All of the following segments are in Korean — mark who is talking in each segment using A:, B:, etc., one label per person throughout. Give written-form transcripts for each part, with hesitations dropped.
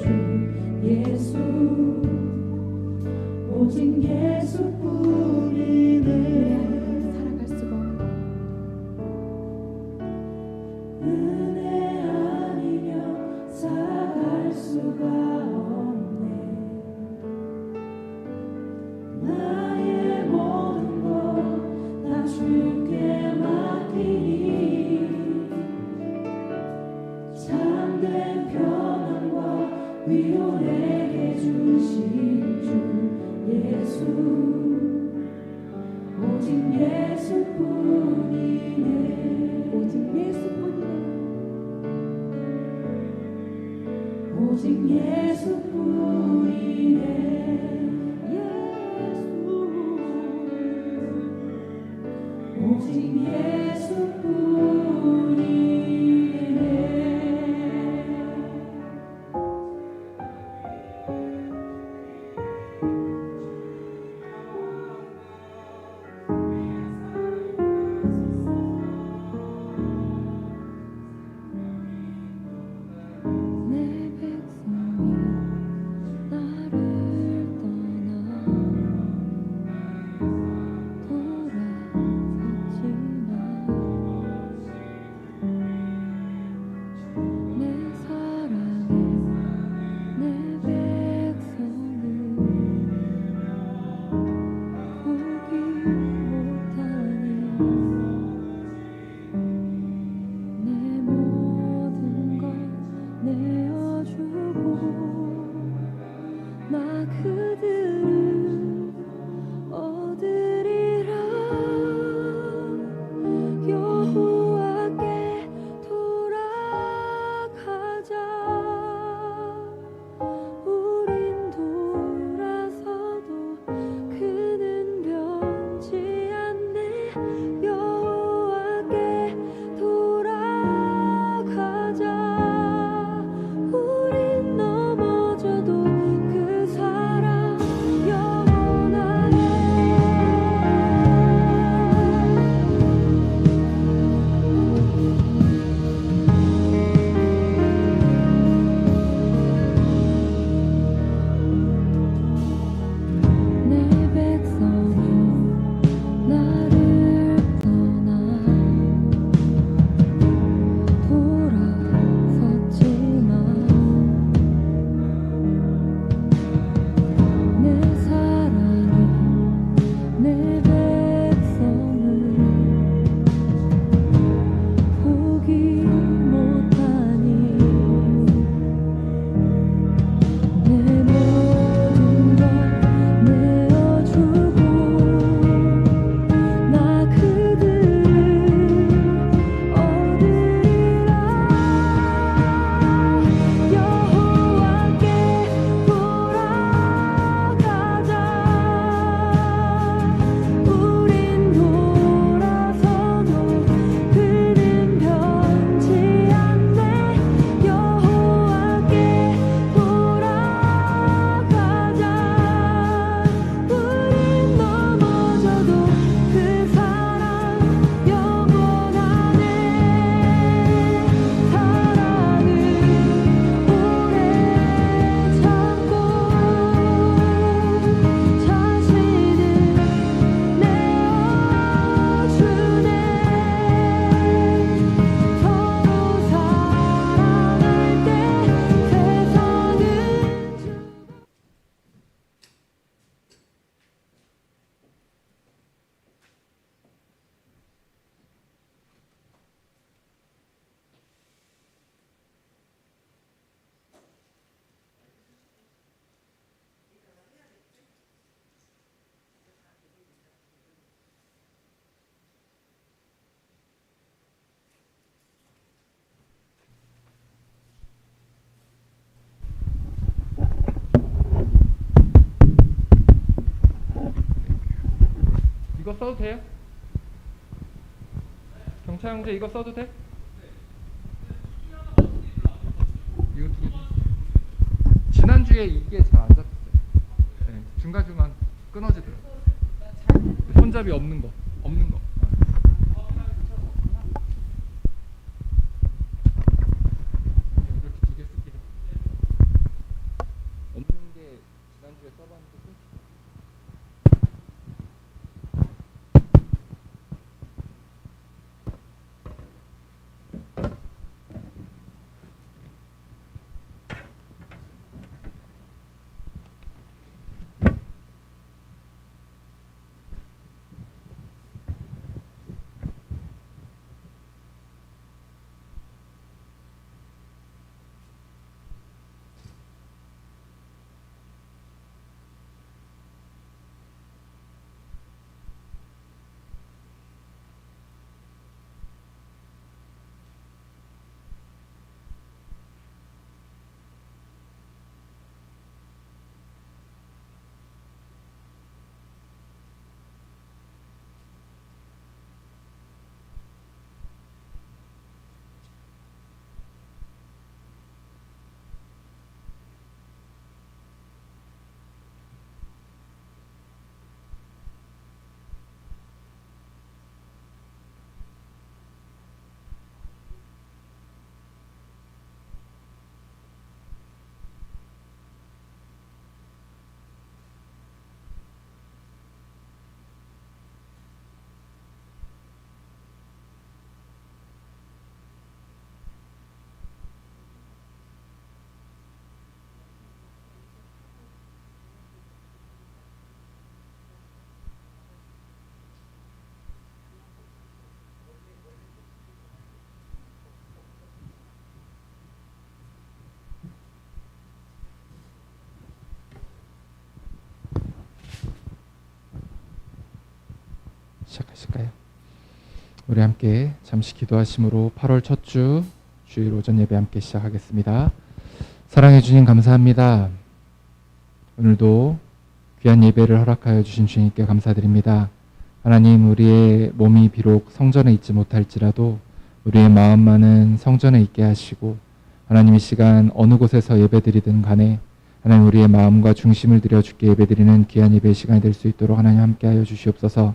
A: 주 예수 오직 예수뿐이네.
B: 살아갈 수가 없네.
A: 은혜 아니면 살아갈 수가 없네. 나의 모든 것 다 주께 맡기니 참된 평안과 위로 내게 주신 주 예수 오직 예수뿐이네.
B: 오직 예수뿐이네.
A: 오직 예수뿐이네. 오직 예수뿐이네.
B: 내 백성이 나를 떠나 돌아섰지만 내 사랑을 내 백성을 포기 못하니 내 모든 것 내어주고 나 그들을 얻으리라. 여호와께 돌아가자. 우린 돌아서도 그는 변치 않네. 여호와께 돌아가자. 우린 넘어져도 그 사랑 영원하네. 내 백성이 나를 떠나 돌아섰지만 내 사랑이 내 백성을 포기 못하니 내 모든 것 내어주고 나 그들을 얻으리라. 여호와께 돌아가자. 우린 돌아서도 그는 변치 않네. 여호와께 돌아가자. 우린 넘어져도 그 사랑 영원하네. 사랑을 오래 참고 자신을 내어주네. 서로 사랑할 때 세상은
C: 이거 써도 돼요? 경찰 형제 이거 써도 돼? 이거 지난주에 이게 잘 안 잡혔어요. 네, 중간중간 끊어지더라고요. 손잡이 없는 거. 이렇게 2개 쓸게요. 시작하실까요? 우리 함께 잠시 기도하심으로 8월 첫 주 주일 오전 예배 함께 시작하겠습니다. 사랑해 주님 감사합니다. 오늘도 귀한 예배를 허락하여 주신 주님께 감사드립니다. 하나님, 우리의 몸이 비록 성전에 있지 못할지라도 우리의 마음만은 성전에 있게 하시고, 하나님 이 시간 어느 곳에서 예배드리든 간에 하나님 우리의 마음과 중심을 들여 주께 예배드리는 귀한 예배의 시간이 될 수 있도록 하나님 함께하여 주시옵소서.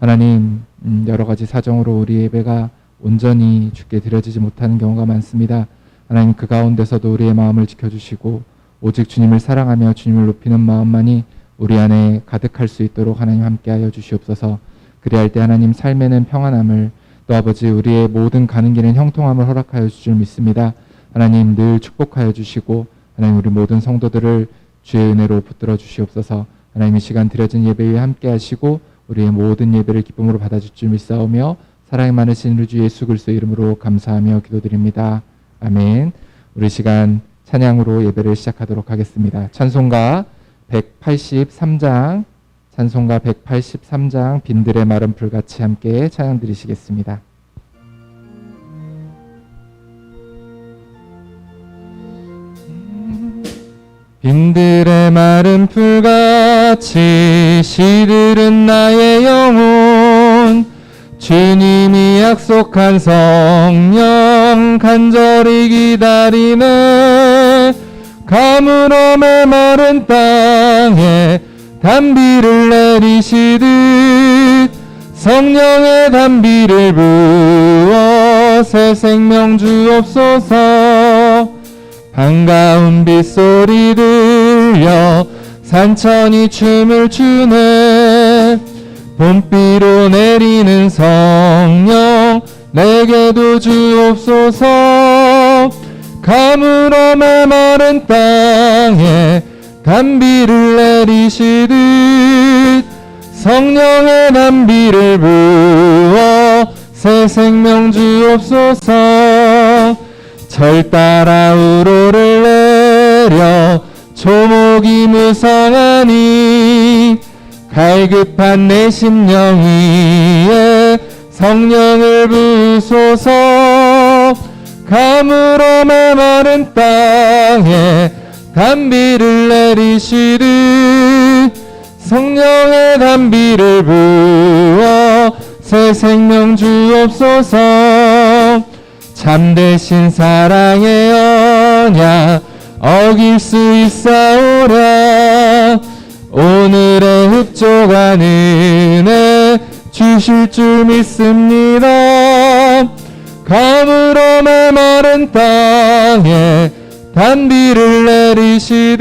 C: 하나님, 여러 가지 사정으로 우리 예배가 온전히 주께 드려지지 못하는 경우가 많습니다. 하나님, 그 가운데서도 우리의 마음을 지켜주시고 오직 주님을 사랑하며 주님을 높이는 마음만이 우리 안에 가득할 수 있도록 하나님 함께하여 주시옵소서. 그리할 때 하나님 삶에는 평안함을, 또 아버지 우리의 모든 가는 길엔 형통함을 허락하여 주실 줄 믿습니다. 하나님 늘 축복하여 주시고 하나님 우리 모든 성도들을 주의 은혜로 붙들어 주시옵소서. 하나님 이 시간 드려진 예배 위에 함께 하시고 우리의 모든 예배를 기쁨으로 받아줄 줄 믿사오며 사랑이 많으신 우리 주 예수 그리스도의 이름으로 감사하며 기도드립니다. 아멘. 우리 시간 찬양으로 예배를 시작하도록 하겠습니다. 찬송가 183장, 찬송가 183장 빈들의 마른 풀같이 함께 찬양 드리시겠습니다. 빈들의 마른 풀같이 시들은 나의 영혼, 주님이 약속한 성령 간절히 기다리네. 가물어 메마른 땅에 단비를 내리시듯 성령의 단비를 부어 새 생명 주옵소서. 반가운 빗소리 들려 산천이 춤을 추네. 봄비로 내리는 성령 내게도 주옵소서. 가물어 메마른 땅에 단비를 내리시듯 성령의 단비를 부어 새 생명 주옵소서. 절 따라 우로를 내려 조목이 무성하니 갈급한 내 심령 위에 성령을 부소서. 가물어 메마른 땅에 단비를 내리시듯 성령의 단비를 부어 새 생명 주옵소서. 참되신 사랑의 언약 어길 수 있사오랴. 오늘의 흡족한 은혜 주실 줄 믿습니다. 가물어 메마른 땅에 단비를 내리시듯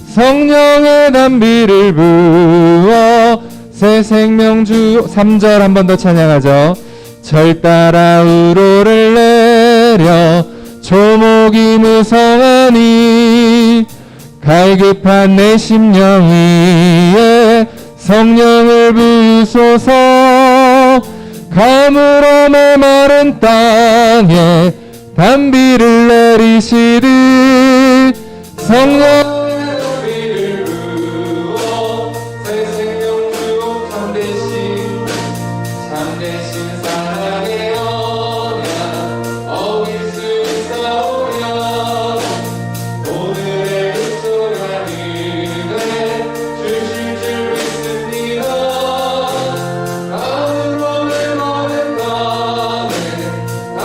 C: 성령의 단비를 부어 새 생명 주. 3절 한 번 더 찬양하죠. 절 따라 우로를 내려 조목이 무성하니 갈급한 내 심령 위에 성령을 부소서. 가물어 메마른 땅에 단비를 내리시듯 성령의 단비를 부어 새 생명 주. 참되신 사랑의 언약 어길 수 있사오랴. 오늘의 흡족한 은혜 주실 줄 믿습니다. 가물어 메마른 땅에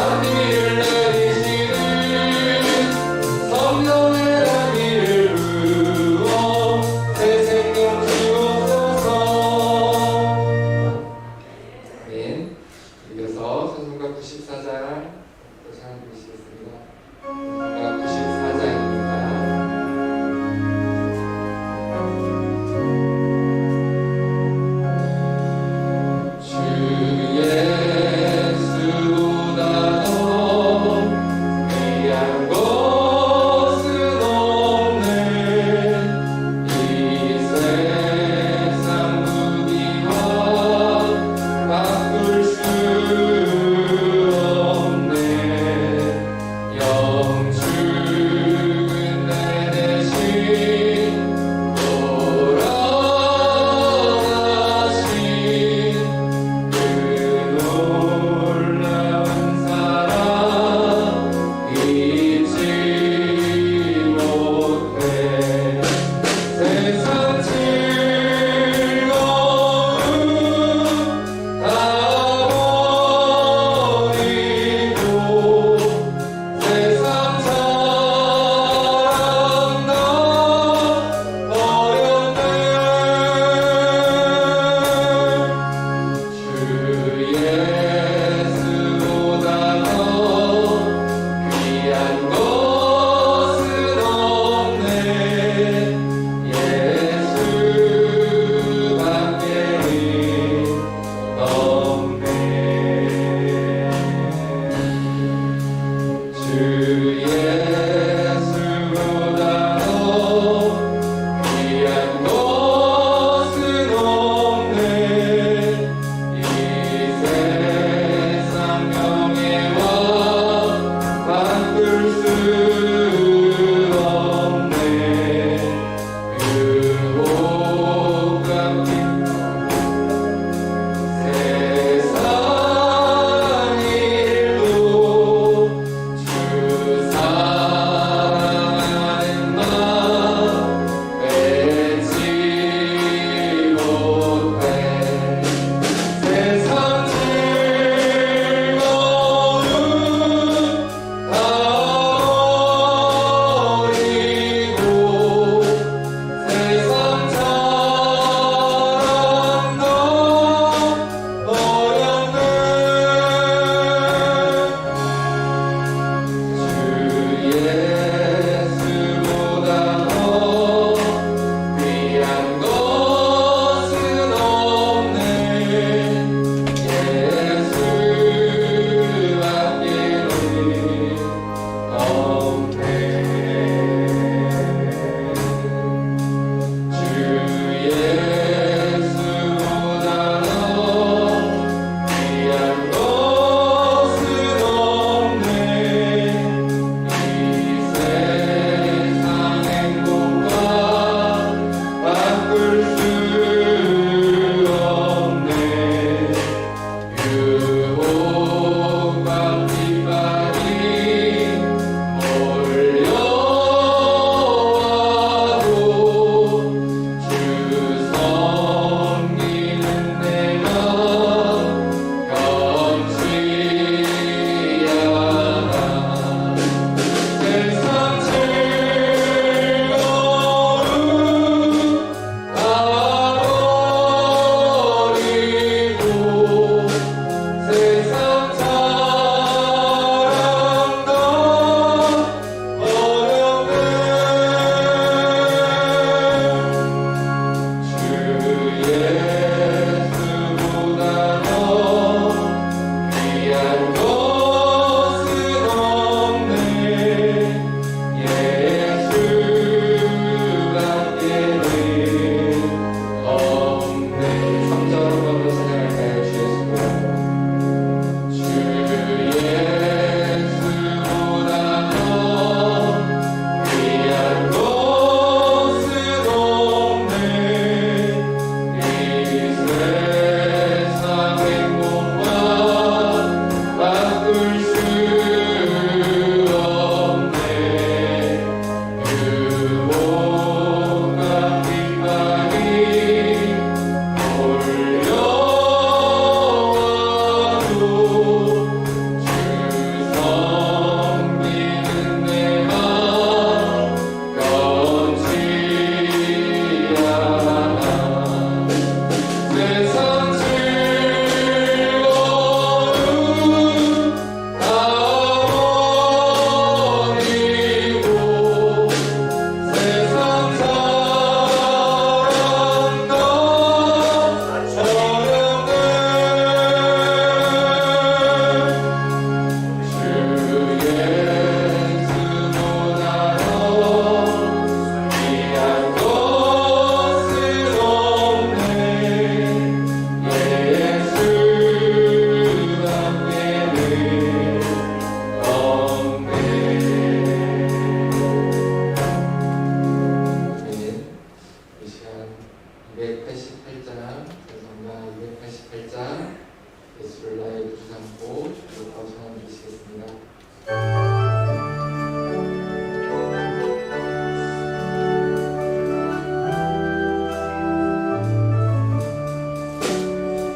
C: 단비를 내리시듯 성령의 단비를 부어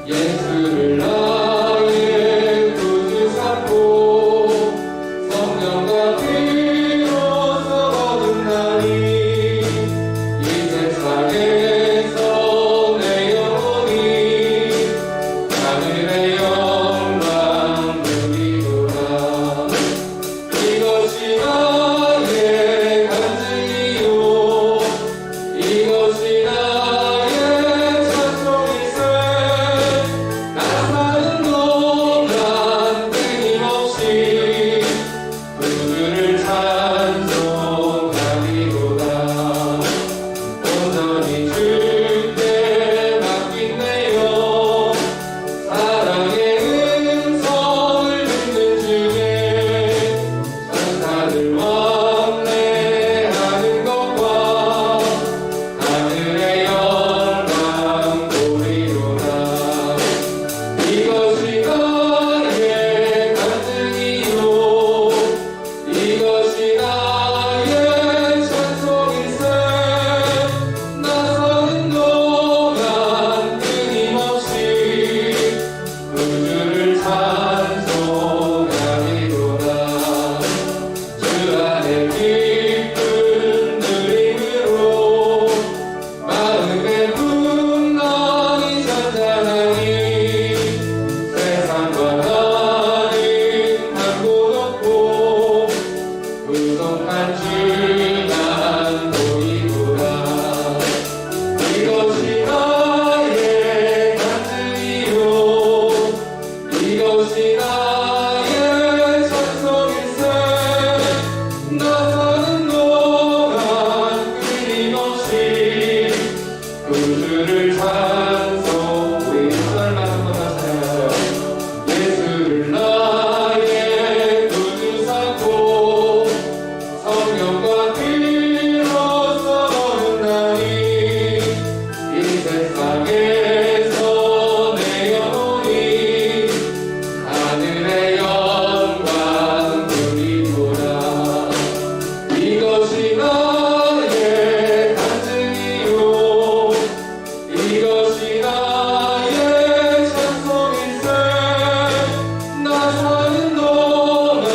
C: 예수를 나의 구주 삼고 성령과 피로써 거듭나니 이 세상에서 내 영혼이 하늘의 영광 누리도다. 이것이 나의 간증이요 이것이 나의 찬송일세. 나 사는 동안 끊임없이 그들을 찬송하리로다. 온전히 주께 맡긴대요. 사랑의 음성을 듣는 중에 천사들 왕래하는 것과 하늘의 영광 보리로다. 이것이 나의 간증이요 이것이 나의 찬송일세. 나 사는 동안 끊임없이 그들을 찬송하리로다. 주 안에 기쁜 누림으로 마음의 풍랑이 잔잔하니 세상과 나는 한곳 없고 구속한 주만 보이구나. 이것이 나의 간증이요 이것이 나의 찬송일세. 나 사는 동안 끊임없이 그들을 찬송. 우리 하나님 한번 다시 찬양하세요. 예수를 나의 구주 삼고 성령과 피로써 거듭나니 이 세상에서 내 영혼이 하늘의 영광 누리도다. 이것이 나의 간증이요 이것이 나의 찬송일세. 나 사는 동안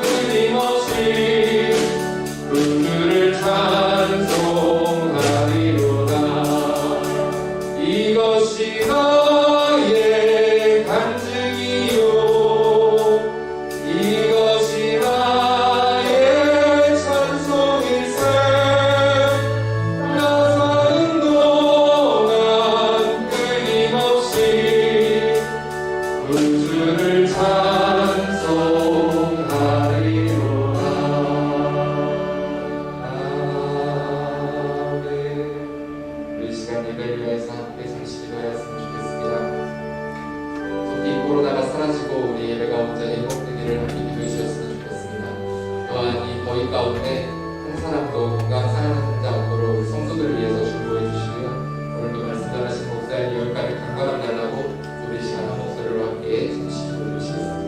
C: 끊임없이 그들을 찬송하리로다. 이것이 나의 간증이요 이것이 나의 찬송일세. 나 사는 동안 끊임없이 그들을 찬송하리로다. 아멘. 우리 시간 예배를 위해서 함께 잠시 기도하였으면 좋겠습니다. 속히 코로나가 사라지고 우리 예배가 온전히 회복되기를 함께 기도해 주셨으면 좋겠습니다. 또한 이 더위 가운데 한 사람도 건강 상하지 않도록 우리 성도들을 위해서 중보해 주시고요. 오늘도 말씀 전하신 목사님 열감에 강건함 달라고 우리 시간 한 목소리로 함께 잠시 기도해 주시겠습니다.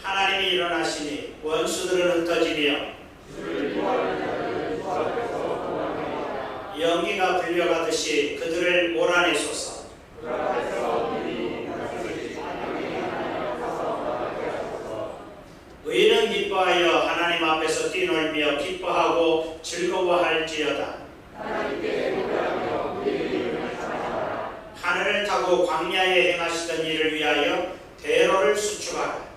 D: 하나님이 일어나시니 원수들은 흩어지며 연기가 불려가듯이 그들을 몰아내소서. 기뻐하여 하나님 앞에서 뛰놀며 기뻐하고 즐거워할지어다. 하늘을 타고 광야에 행하시던 일을 위하여 대로를 수축하라.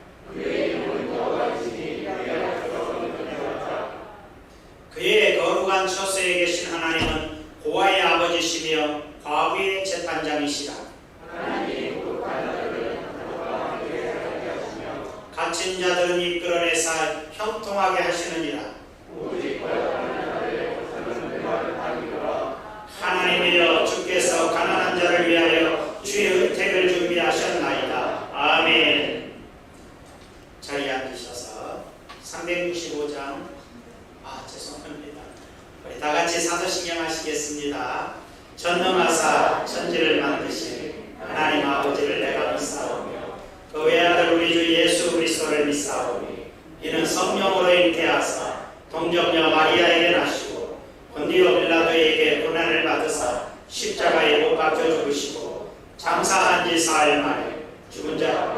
D: 그의 거룩한 처소에 계신 하나님은 고아의 아버지시며 과부의 재판장이시라. 갇힌 자들은 이끌어내사 형통하게 하시느니라. 하나님이여, 주께서 가난한 자를 위하여 주의 혜택을 준비하셨나이다. 아멘. 자리에 앉으셔서 365장 죄송합니다. 우리 다 같이 사도신경 하시겠습니다. 전능하사 천지를 만드신 하나님 아버지를 내가 믿사오며 그 외아들 우리 주 예수 그리스도를 믿사오니 이는 성령으로 잉태하사 동정녀 마리아에게 나시고 본디오 빌라도에게 고난을 받으사 십자가에 못 박혀 죽으시고 장사한 지 사흘 만에 죽은 자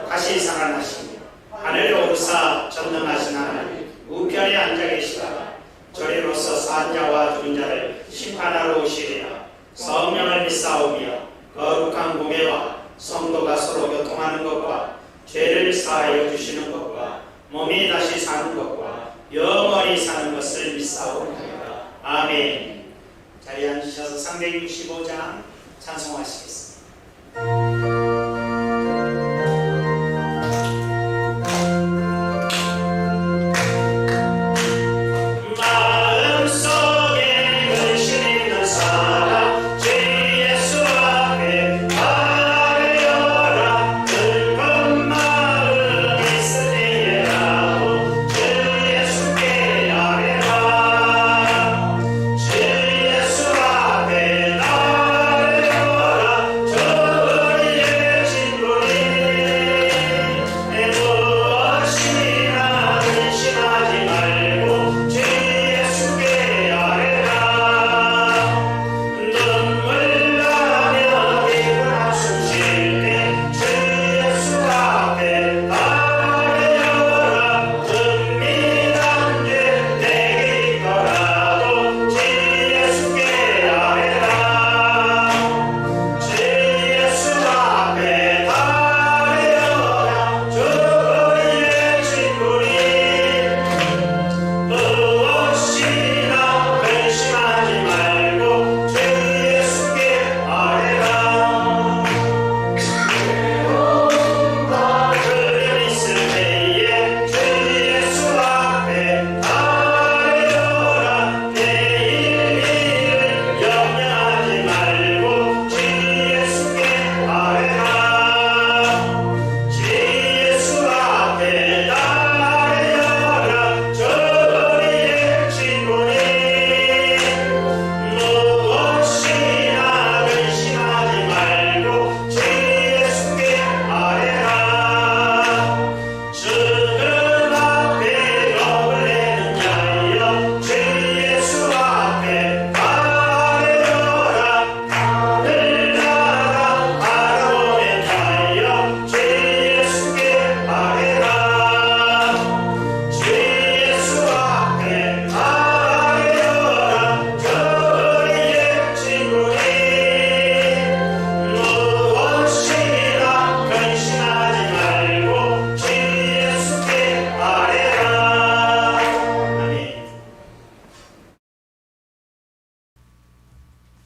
D: 다시 살아나시며 하늘에 오르사 전능하신 하나님 우편에 앉아 계시다가 저리로서 산 자와 죽은 자를 심판하러 오시리라. 성령을 믿사오며 거룩한 공예와 성도가 서로 교통하는 것과 죄를 사하여 주시는 것과 몸이 다시 사는 것과 영원히 사는 것을 믿사옵나이다. 아멘. 자리에 앉으셔서 365장 찬송하시겠습니다.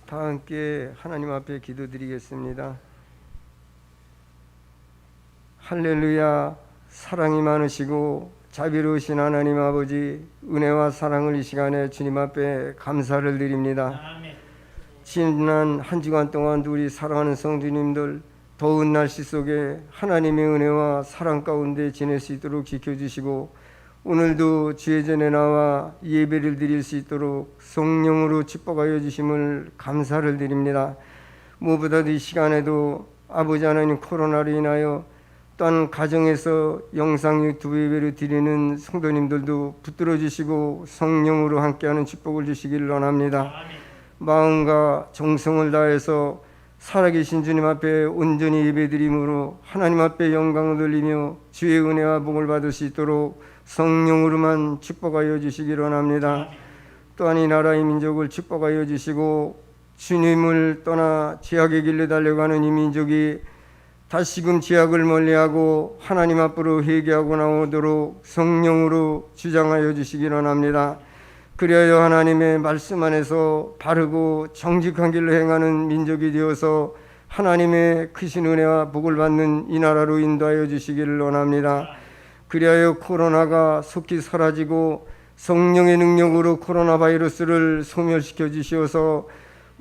E: 다 함께 하나님 앞에 기도드리겠습니다. 할렐루야. 사랑이 많으시고 자비로우신 하나님 아버지, 은혜와 사랑을 이 시간에 주님 앞에 감사를 드립니다.
D: 아멘.
E: 지난 한 주간 동안 우리 사랑하는 성도님들 더운 날씨 속에 하나님의 은혜와 사랑 가운데 지낼 수 있도록 지켜주시고, 오늘도 주의 전에 나와 예배를 드릴 수 있도록 성령으로 축복하여 주심을 감사를 드립니다. 무엇보다도 이 시간에도 아버지 하나님, 코로나로 인하여 또한 가정에서 영상 유튜브 예배를 드리는 성도님들도 붙들어 주시고 성령으로 함께하는 축복을 주시기를 원합니다. 마음과 정성을 다해서 살아계신 주님 앞에 온전히 예배드림으로 하나님 앞에 영광을 돌리며 주의 은혜와 복을 받을 수 있도록 성령으로만 축복하여 주시기 원합니다. 또한 이 나라의 민족을 축복하여 주시고 주님을 떠나 죄악의 길로 달려가는 이 민족이 다시금 죄악을 멀리하고 하나님 앞으로 회개하고 나오도록 성령으로 주장하여 주시기 원합니다. 그리하여 하나님의 말씀 안에서 바르고 정직한 길로 행하는 민족이 되어서 하나님의 크신 은혜와 복을 받는 이 나라로 인도하여 주시기를 원합니다. 그리하여 코로나가 속히 사라지고 성령의 능력으로 코로나 바이러스를 소멸시켜 주시어서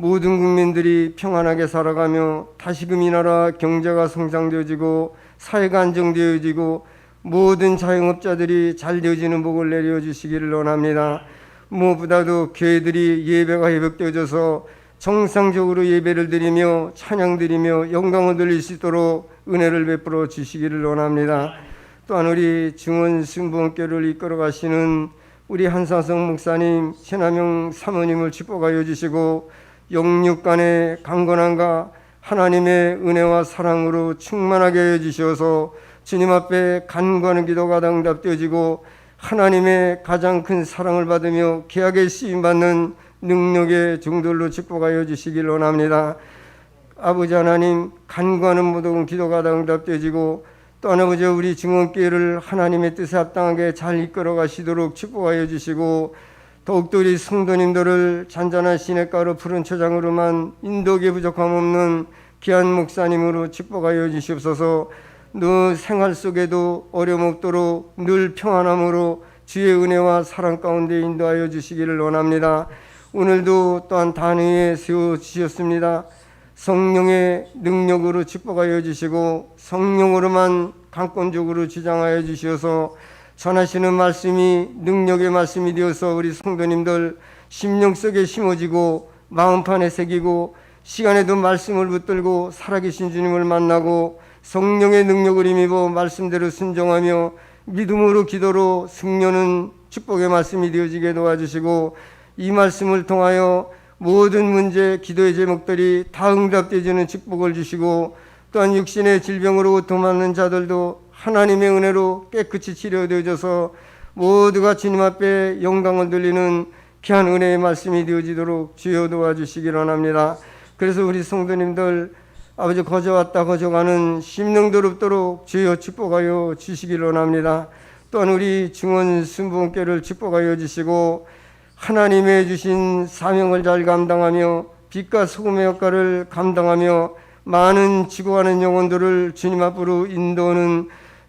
E: 모든 국민들이 평안하게 살아가며 다시금 이 나라 경제가 성장되어지고 사회가 안정되어지고 모든 자영업자들이 잘 되어지는 복을 내려주시기를 원합니다. 무엇보다도 교회들이 예배가 회복되어져서 정상적으로 예배를 드리며 찬양 드리며 영광을 돌릴 수 있도록 은혜를 베풀어 주시기를 원합니다. 또한 우리 중원 승부원교를 이끌어 가시는 우리 한사성 목사님, 최남영 사모님을 축복하여 주시고 영육 간의 강건함과 하나님의 은혜와 사랑으로 충만하게 해주셔서 주님 앞에 간구하는 기도가 응답되어지고 하나님의 가장 큰 사랑을 받으며 귀하게 쓰임받는 능력의 종들로 축복하여 주시길 원합니다. 아버지 하나님, 간구하는 모든 기도가 응답되어지고 또한 아버지 우리 증언교회를 하나님의 뜻에 합당하게 잘 이끌어 가시도록 축복하여 주시고 더욱더 우리 성도님들을 잔잔한 시냇가로 푸른 초장으로만 인도하기 부족함 없는 귀한 목사님으로 축복하여 주시옵소서. 늘 생활 속에도 어려움 없도록 늘 평안함으로 주의 은혜와 사랑 가운데 인도하여 주시기를 원합니다. 오늘도 또한 단위에 세워주셨습니다. 성령의 능력으로 축복하여 주시고 성령으로만 강권적으로 주장하여 주셔서 전하시는 말씀이 능력의 말씀이 되어서 우리 성도님들 심령 속에 심어지고 마음판에 새기고 시간에도 말씀을 붙들고 살아계신 주님을 만나고 성령의 능력을 힘입어 말씀대로 순종하며 믿음으로 기도로 승려는 축복의 말씀이 되어지게 도와주시고 이 말씀을 통하여 모든 문제 기도의 제목들이 다 응답되어지는 축복을 주시고 또한 육신의 질병으로 고통받는 자들도 하나님의 은혜로 깨끗이 치료되어져서 모두가 주님 앞에 영광을 돌리는 귀한 은혜의 말씀이 되어지도록 주여 도와주시기 원합니다. 그래서 우리 성도님들 아버지 거저왔다 거저가는 심령들 없도록 주여 축복하여 주시기 원합니다. 또한 우리 중원 순부원교를 축복하여 주시고 하나님의 주신 사명을 잘 감당하며 빛과 소금의 역할을 감당하며 많은 지고하는 영혼들을 주님 앞으로 인도하는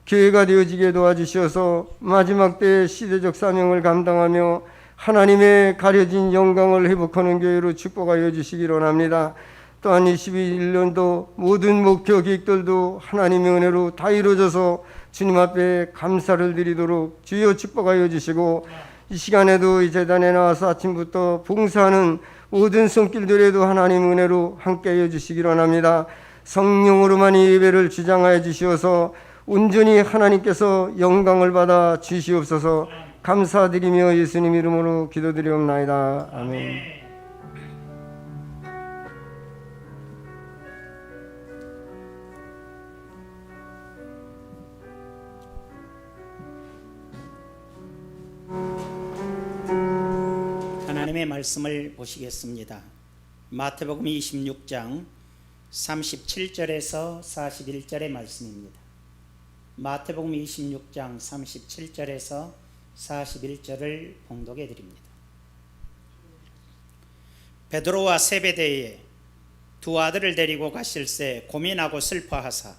E: 교회가 되어지게 도와주셔서 마지막 때 시대적 사명을 감당하며 하나님의 가려진 영광을 회복하는 교회로 축복하여 주시기 원합니다. 또한 21년도 모든 목표 계획들도 하나님의 은혜로 다 이루어져서 주님 앞에 감사를 드리도록 주여 축복하여 주시고 이 시간에도 이 재단에 나와서 아침부터 봉사하는 모든 손길들에도 하나님 은혜로 함께하여 주시기 원합니다. 성령으로만 이 예배를 주장하여 주시어서 온전히 하나님께서 영광을 받아 주시옵소서. 감사드리며 예수님 이름으로 기도드리옵나이다. 아멘.
D: 하나님의 말씀을 보시겠습니다. 마태복음 26장 37절에서 41절의 말씀입니다. 마태복음 26장 37절에서 41절을 봉독해 드립니다. 베드로와 세베대에 두 아들을 데리고 가실새 고민하고 슬퍼하사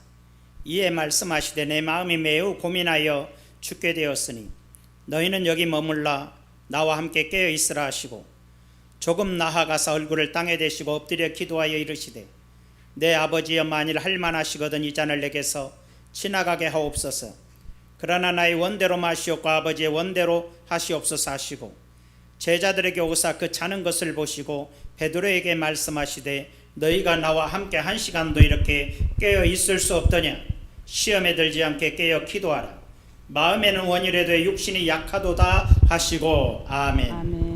D: 이에 말씀하시되 내 마음이 매우 고민하여 죽게 되었으니 너희는 여기 머물라 나와 함께 깨어 있으라 하시고 조금 나아가서 얼굴을 땅에 대시고 엎드려 기도하여 이르시되 내 아버지여 만일 할만하시거든 이 잔을 내게서 지나가게 하옵소서. 그러나 나의 원대로 마시옵고 아버지의 원대로 하시옵소서 하시고 제자들에게 오사 그 자는 것을 보시고 베드로에게 말씀하시되 너희가 나와 함께 한 시간도 이렇게 깨어 있을 수 없더냐. 시험에 들지 않게 깨어 기도하라. 마음에는 원이라도 육신이 약하도다 하시고 아멘.
B: 아멘.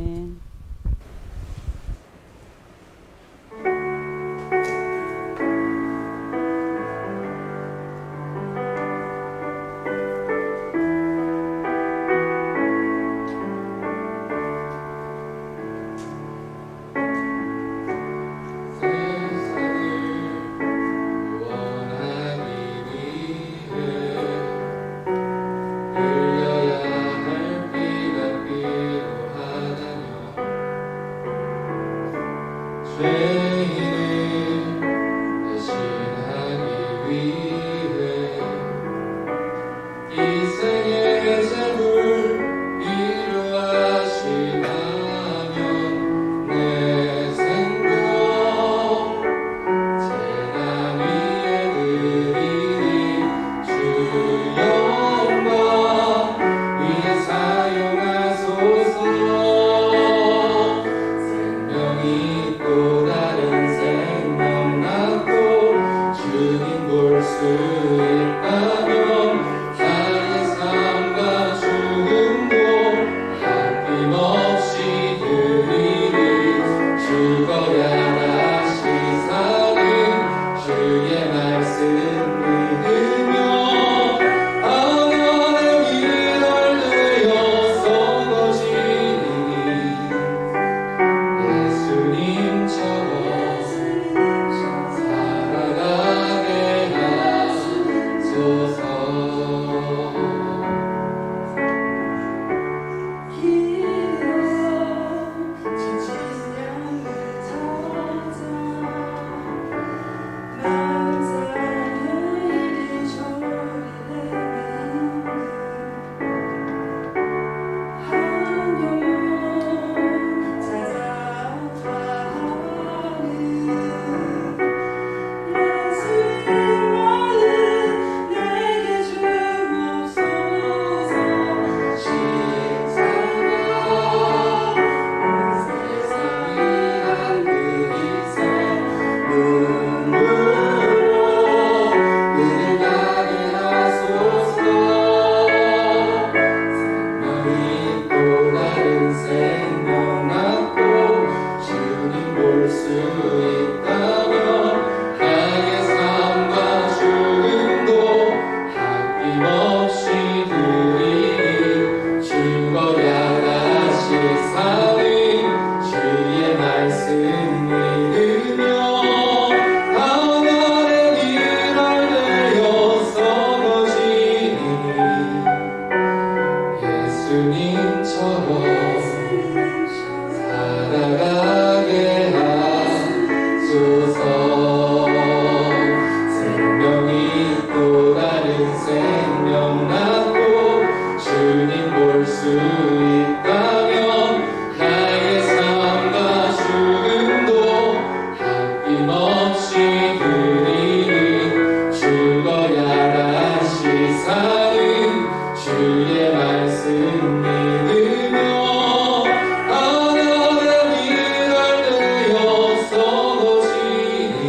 C: 예수님처럼 살아가게 하소서. 생명이 있고 나는 생명 낳고 주님 볼 수 있다면 나의 삶과 죽음도 아낌없이 드리는 죽어야 다시 사는 주의 말씀 믿으며 하나님이 날 되었어도 지니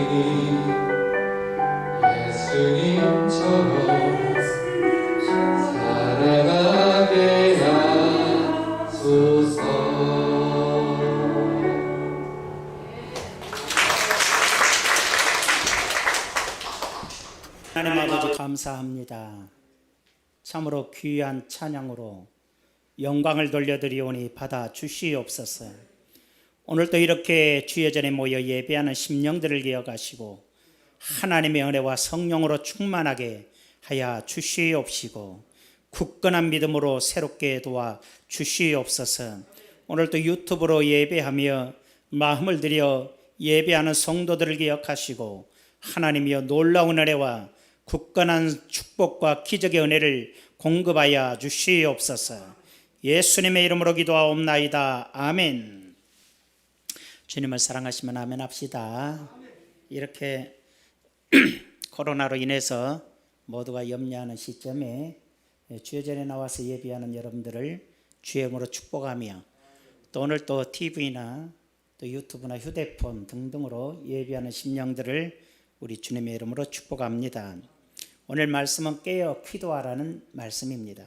C: 예수님처럼 살아가게 하소서.
D: 하나님 아버지 감사합니다. 참으로 귀한 찬양으로 영광을 돌려드리오니 받아 주시옵소서. 오늘도 이렇게 주의 전에 모여 예배하는 심령들을 기억하시고 하나님의 은혜와 성령으로 충만하게 하여 주시옵시고 굳건한 믿음으로 새롭게 도와 주시옵소서. 오늘도 유튜브로 예배하며 마음을 들여 예배하는 성도들을 기억하시고 하나님이여 놀라운 은혜와 굳건한 축복과 기적의 은혜를 공급하여 주시옵소서. 예수님의 이름으로 기도하옵나이다. 아멘. 주님을 사랑하시면 아멘 합시다. 이렇게 코로나로 인해서 모두가 염려하는 시점에 주의 전에 나와서 예배하는 여러분들을 주의 이름으로 축복하며 또 오늘 또 TV나 또 유튜브나 휴대폰 등등으로 예배하는 심령들을 우리 주님의 이름으로 축복합니다. 오늘 말씀은 깨어 기도하라는 말씀입니다.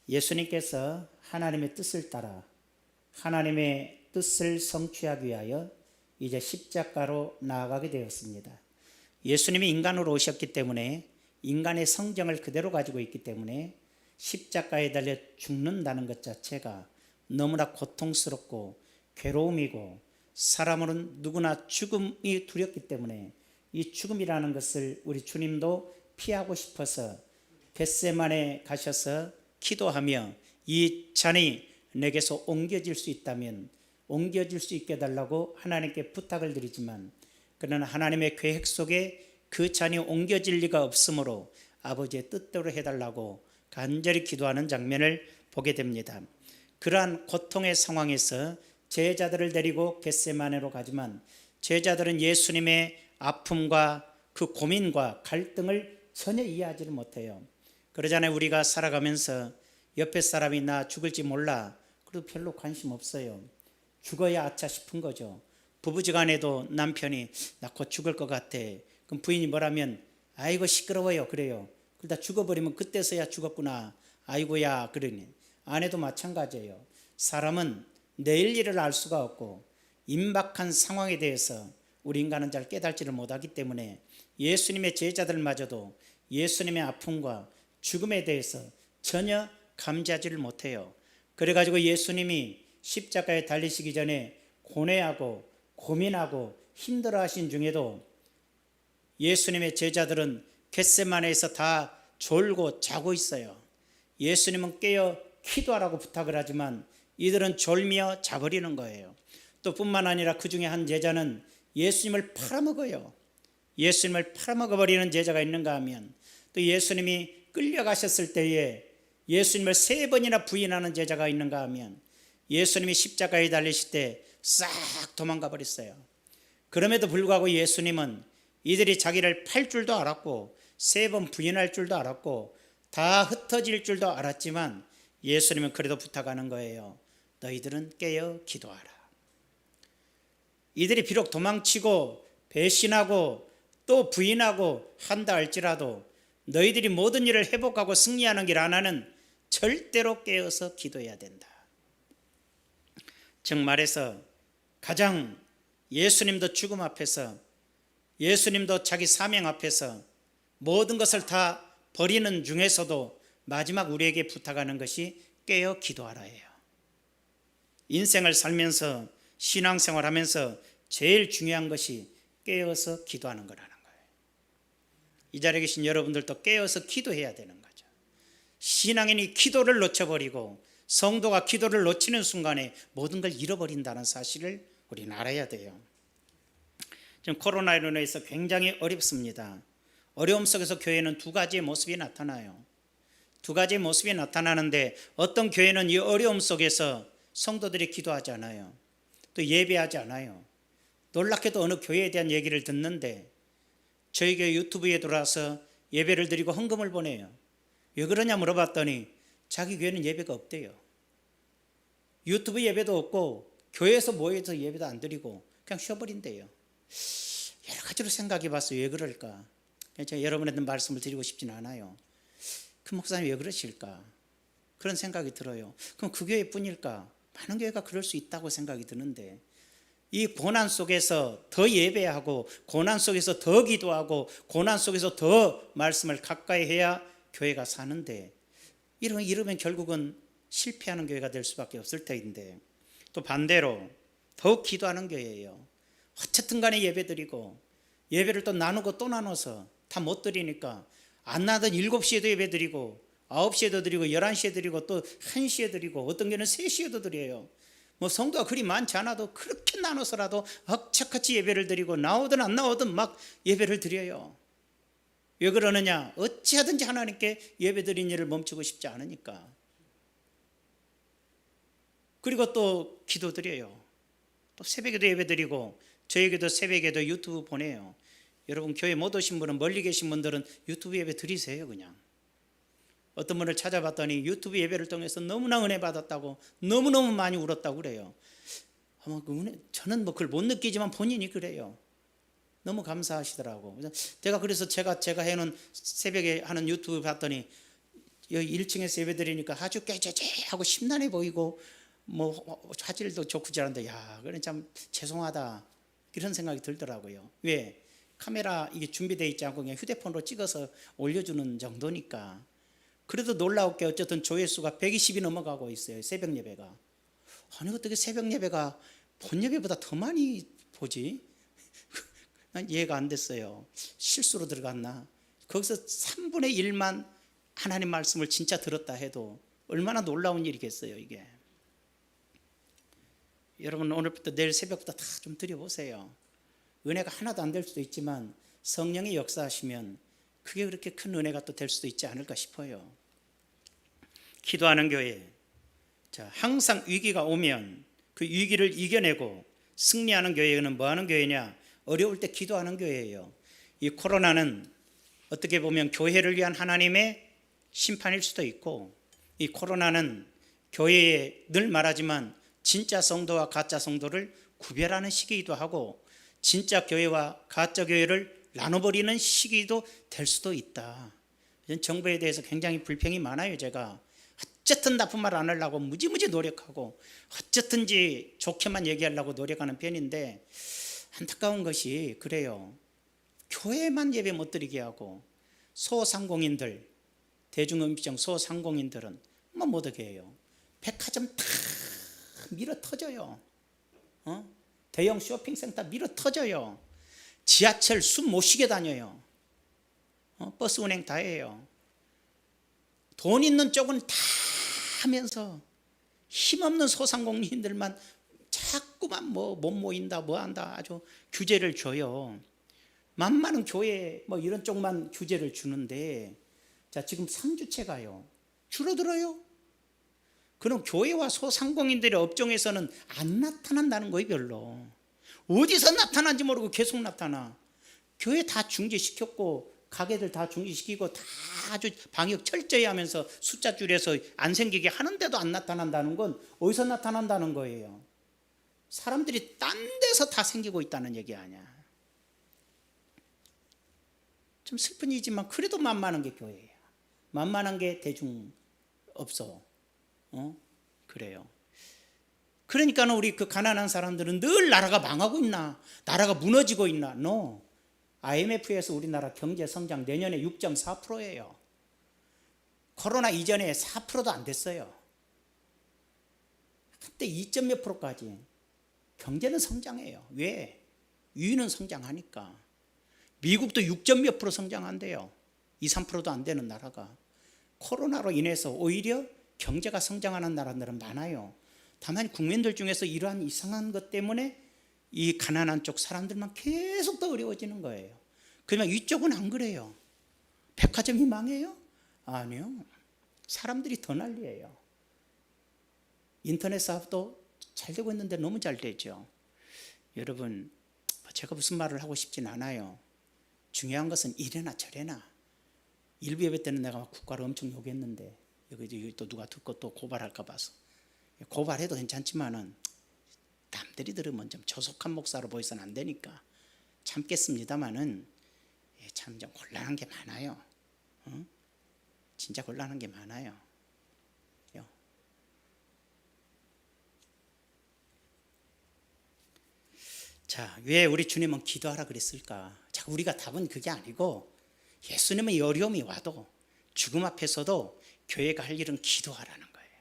D: 예수님께서 하나님의 뜻을 따라 하나님의 뜻을 성취하기 위하여 이제 십자가로 나아가게 되었습니다. 예수님이 인간으로 오셨기 때문에 인간의 성정을 그대로 가지고 있기 때문에 십자가에 달려 죽는다는 것 자체가 너무나 고통스럽고 괴로움이고 사람은 누구나 죽음이 두렵기 때문에 이 죽음이라는 것을 우리 주님도 피하고 싶어서 겟세마네 가셔서 기도하며 이 잔이 내게서 옮겨질 수 있다면 옮겨질 수 있게 해달라고 하나님께 부탁을 드리지만 그러나 하나님의 계획 속에 그 잔이 옮겨질 리가 없으므로 아버지의 뜻대로 해달라고 간절히 기도하는 장면을 보게 됩니다. 그러한 고통의 상황에서 제자들을 데리고 겟세마네로 가지만 제자들은 예수님의 아픔과 그 고민과 갈등을 전혀 이해하지를 못해요. 그러잖아요. 우리가 살아가면서 옆에 사람이 나 죽을지 몰라 그래도 별로 관심 없어요. 죽어야 아차 싶은 거죠. 부부지간에도 남편이 나 곧 죽을 것 같아. 그럼 부인이 뭐라면 아이고 시끄러워요 그래요. 그러다 죽어버리면 그때서야 죽었구나 아이고야 그러니. 아내도 마찬가지예요. 사람은 내일 일을 알 수가 없고 임박한 상황에 대해서 우리 인간은 잘 깨달지를 못하기 때문에 예수님의 제자들마저도 예수님의 아픔과 죽음에 대해서 전혀 감지하지를 못해요. 그래가지고 예수님이 십자가에 달리시기 전에 고뇌하고 고민하고 힘들어하신 중에도 예수님의 제자들은 겟세마네에서 다 졸고 자고 있어요. 예수님은 깨어 기도하라고 부탁을 하지만 이들은 졸며 자버리는 거예요. 또 뿐만 아니라 그 중에 한 제자는 예수님을 팔아먹어요. 예수님을 팔아먹어버리는 제자가 있는가 하면 또 예수님이 끌려가셨을 때에 예수님을 3번이나 부인하는 제자가 있는가 하면 예수님이 십자가에 달리실 때 싹 도망가 버렸어요. 그럼에도 불구하고 예수님은 이들이 자기를 팔 줄도 알았고 3번 부인할 줄도 알았고 다 흩어질 줄도 알았지만 예수님은 그래도 부탁하는 거예요. 너희들은 깨어 기도하라. 이들이 비록 도망치고 배신하고 또 부인하고 한다 할지라도 너희들이 모든 일을 회복하고 승리하는 길 하나는 절대로 깨어서 기도해야 된다. 즉 말해서 가장 예수님도 죽음 앞에서 예수님도 자기 사명 앞에서 모든 것을 다 버리는 중에서도 마지막 우리에게 부탁하는 것이 깨어 기도하라예요. 인생을 살면서 신앙생활하면서 제일 중요한 것이 깨어서 기도하는 거라는 거예요. 이 자리에 계신 여러분들도 깨어서 기도해야 되는 거죠. 신앙인이 기도를 놓쳐버리고 성도가 기도를 놓치는 순간에 모든 걸 잃어버린다는 사실을 우리는 알아야 돼요. 지금 코로나로 인해서 굉장히 어렵습니다. 어려움 속에서 교회는 두 가지의 모습이 나타나요. 두 가지의 모습이 나타나는데 어떤 교회는 이 어려움 속에서 성도들이 기도하지 않아요. 또 예배하지 않아요. 놀랍게도 어느 교회에 대한 얘기를 듣는데 저희 교회 유튜브에 들어와서 예배를 드리고 헌금을 보내요. 왜 그러냐 물어봤더니 자기 교회는 예배가 없대요. 유튜브 예배도 없고 교회에서 모여서 예배도 안 드리고 그냥 쉬어버린대요. 여러 가지로 생각해 봤어요. 왜 그럴까? 제가 여러분한테 말씀을 드리고 싶지는 않아요. 그 목사님 왜 그러실까? 그런 생각이 들어요. 그럼 그 교회뿐일까? 많은 교회가 그럴 수 있다고 생각이 드는데 이 고난 속에서 더 예배하고 고난 속에서 더 기도하고 고난 속에서 더 말씀을 가까이 해야 교회가 사는데 이러면 결국은 실패하는 교회가 될 수밖에 없을 터인데 또 반대로 더욱 기도하는 교회예요. 어쨌든 간에 예배드리고 예배를 또 나누고 또 나눠서 다 못 드리니까 안 나던 7시에도 예배드리고 9시에도 드리고 11시에 드리고 또 1시에 드리고 어떤 교회는 3시에도 드려요. 뭐 성도가 그리 많지 않아도 그렇게 나눠서라도 악착같이 예배를 드리고 나오든 안 나오든 막 예배를 드려요. 왜 그러느냐? 어찌하든지 하나님께 예배드린 일을 멈추고 싶지 않으니까. 그리고 또 기도드려요. 또 새벽에도 예배드리고 저에게도 새벽에도 유튜브 보내요. 여러분 교회 못 오신 분은 멀리 계신 분들은 유튜브 예배 드리세요. 그냥 어떤 분을 찾아봤더니 유튜브 예배를 통해서 너무나 은혜 받았다고 너무너무 많이 울었다고 그래요. 아마 그 은혜, 저는 뭐 그걸 못 느끼지만 본인이 그래요. 너무 감사하시더라고. 그래서 제가 해놓은 새벽에 하는 유튜브 봤더니 여기 1층에서 예배 드리니까 아주 깨재재하고 심란해 보이고 뭐 화질도 좋고 잘한데 야, 그래 참 죄송하다 이런 생각이 들더라고요. 왜? 카메라 이게 준비되어 있지 않고 그냥 휴대폰으로 찍어서 올려주는 정도니까. 그래도 놀라웠게 어쨌든 조회수가 120이 넘어가고 있어요. 새벽 예배가. 아니 어떻게 새벽 예배가 본 예배보다 더 많이 보지? 난 이해가 안 됐어요. 실수로 들어갔나? 거기서 3분의 1만 하나님 말씀을 진짜 들었다 해도 얼마나 놀라운 일이겠어요 이게. 여러분 오늘부터 내일 새벽부터 다 좀 드려보세요. 은혜가 하나도 안 될 수도 있지만 성령이 역사하시면 그게 그렇게 큰 은혜가 또 될 수도 있지 않을까 싶어요. 기도하는 교회. 자, 항상 위기가 오면 그 위기를 이겨내고 승리하는 교회는 뭐 하는 교회냐? 어려울 때 기도하는 교회예요. 이 코로나는 어떻게 보면 교회를 위한 하나님의 심판일 수도 있고 이 코로나는 교회에 늘 말하지만 진짜 성도와 가짜 성도를 구별하는 시기이기도 하고 진짜 교회와 가짜 교회를 나눠버리는 시기도 될 수도 있다. 정부에 대해서 굉장히 불평이 많아요. 제가 어쨌든 나쁜 말 안 하려고 무지무지 노력하고 어쨌든지 좋게만 얘기하려고 노력하는 편인데 안타까운 것이 그래요. 교회만 예배 못 드리게 하고 소상공인들 대중음식점 소상공인들은 뭐 못하게 해요. 백화점 다 밀어 터져요. 대형 쇼핑센터 밀어 터져요. 지하철 숨 못 쉬게 다녀요. 버스 운행 다 해요. 돈 있는 쪽은 다 하면서 힘없는 소상공인들만 자꾸만 뭐 못 모인다 뭐 한다 아주 규제를 줘요. 만만한 교회 뭐 이런 쪽만 규제를 주는데 자 지금 3주째가요. 줄어들어요. 그럼 교회와 소상공인들의 업종에서는 안 나타난다는 거예요. 별로. 어디서 나타난지 모르고 계속 나타나. 교회 다 중지시켰고 가게들 다 중지시키고 다 아주 방역 철저히 하면서 숫자 줄여서 안 생기게 하는데도 안 나타난다는 건 어디서 나타난다는 거예요. 사람들이 딴 데서 다 생기고 있다는 얘기 아니야. 좀 슬픈 일이지만 그래도 만만한 게 교회예요. 만만한 게 대중 없어. 그래요. 그러니까 우리 그 가난한 사람들은 늘 나라가 망하고 있나, 나라가 무너지고 있나. No. IMF에서 우리나라 경제 성장 내년에 6.4%예요. 코로나 이전에 4%도 안 됐어요. 그때 2몇 %까지. 경제는 성장해요. 왜? 유인은 성장하니까. 미국도 6몇 % 성장한대요. 2, 3%도 안 되는 나라가. 코로나로 인해서 오히려 경제가 성장하는 나라들은 많아요. 다만 국민들 중에서 이러한 이상한 것 때문에 이 가난한 쪽 사람들만 계속 더 어려워지는 거예요. 그러면 이쪽은 안 그래요. 백화점이 망해요? 아니요. 사람들이 더 난리예요. 인터넷 사업도 잘 되고 있는데 너무 잘 되죠. 여러분, 제가 무슨 말을 하고 싶진 않아요. 중요한 것은 이래나 저래나. 일부 예배 때는 내가 국가를 엄청 욕했는데 여기 또 누가 듣고 또 고발할까 봐서 고발해도 괜찮지만은 남들이 들으면 좀 조속한 목사로 보여서는 안 되니까 참겠습니다만은 참 좀 곤란한 게 많아요. 진짜 곤란한 게 많아요. 자, 왜 우리 주님은 기도하라 그랬을까? 자, 우리가 답은 그게 아니고 예수님의 어려움이 와도 죽음 앞에서도 교회가 할 일은 기도하라는 거예요.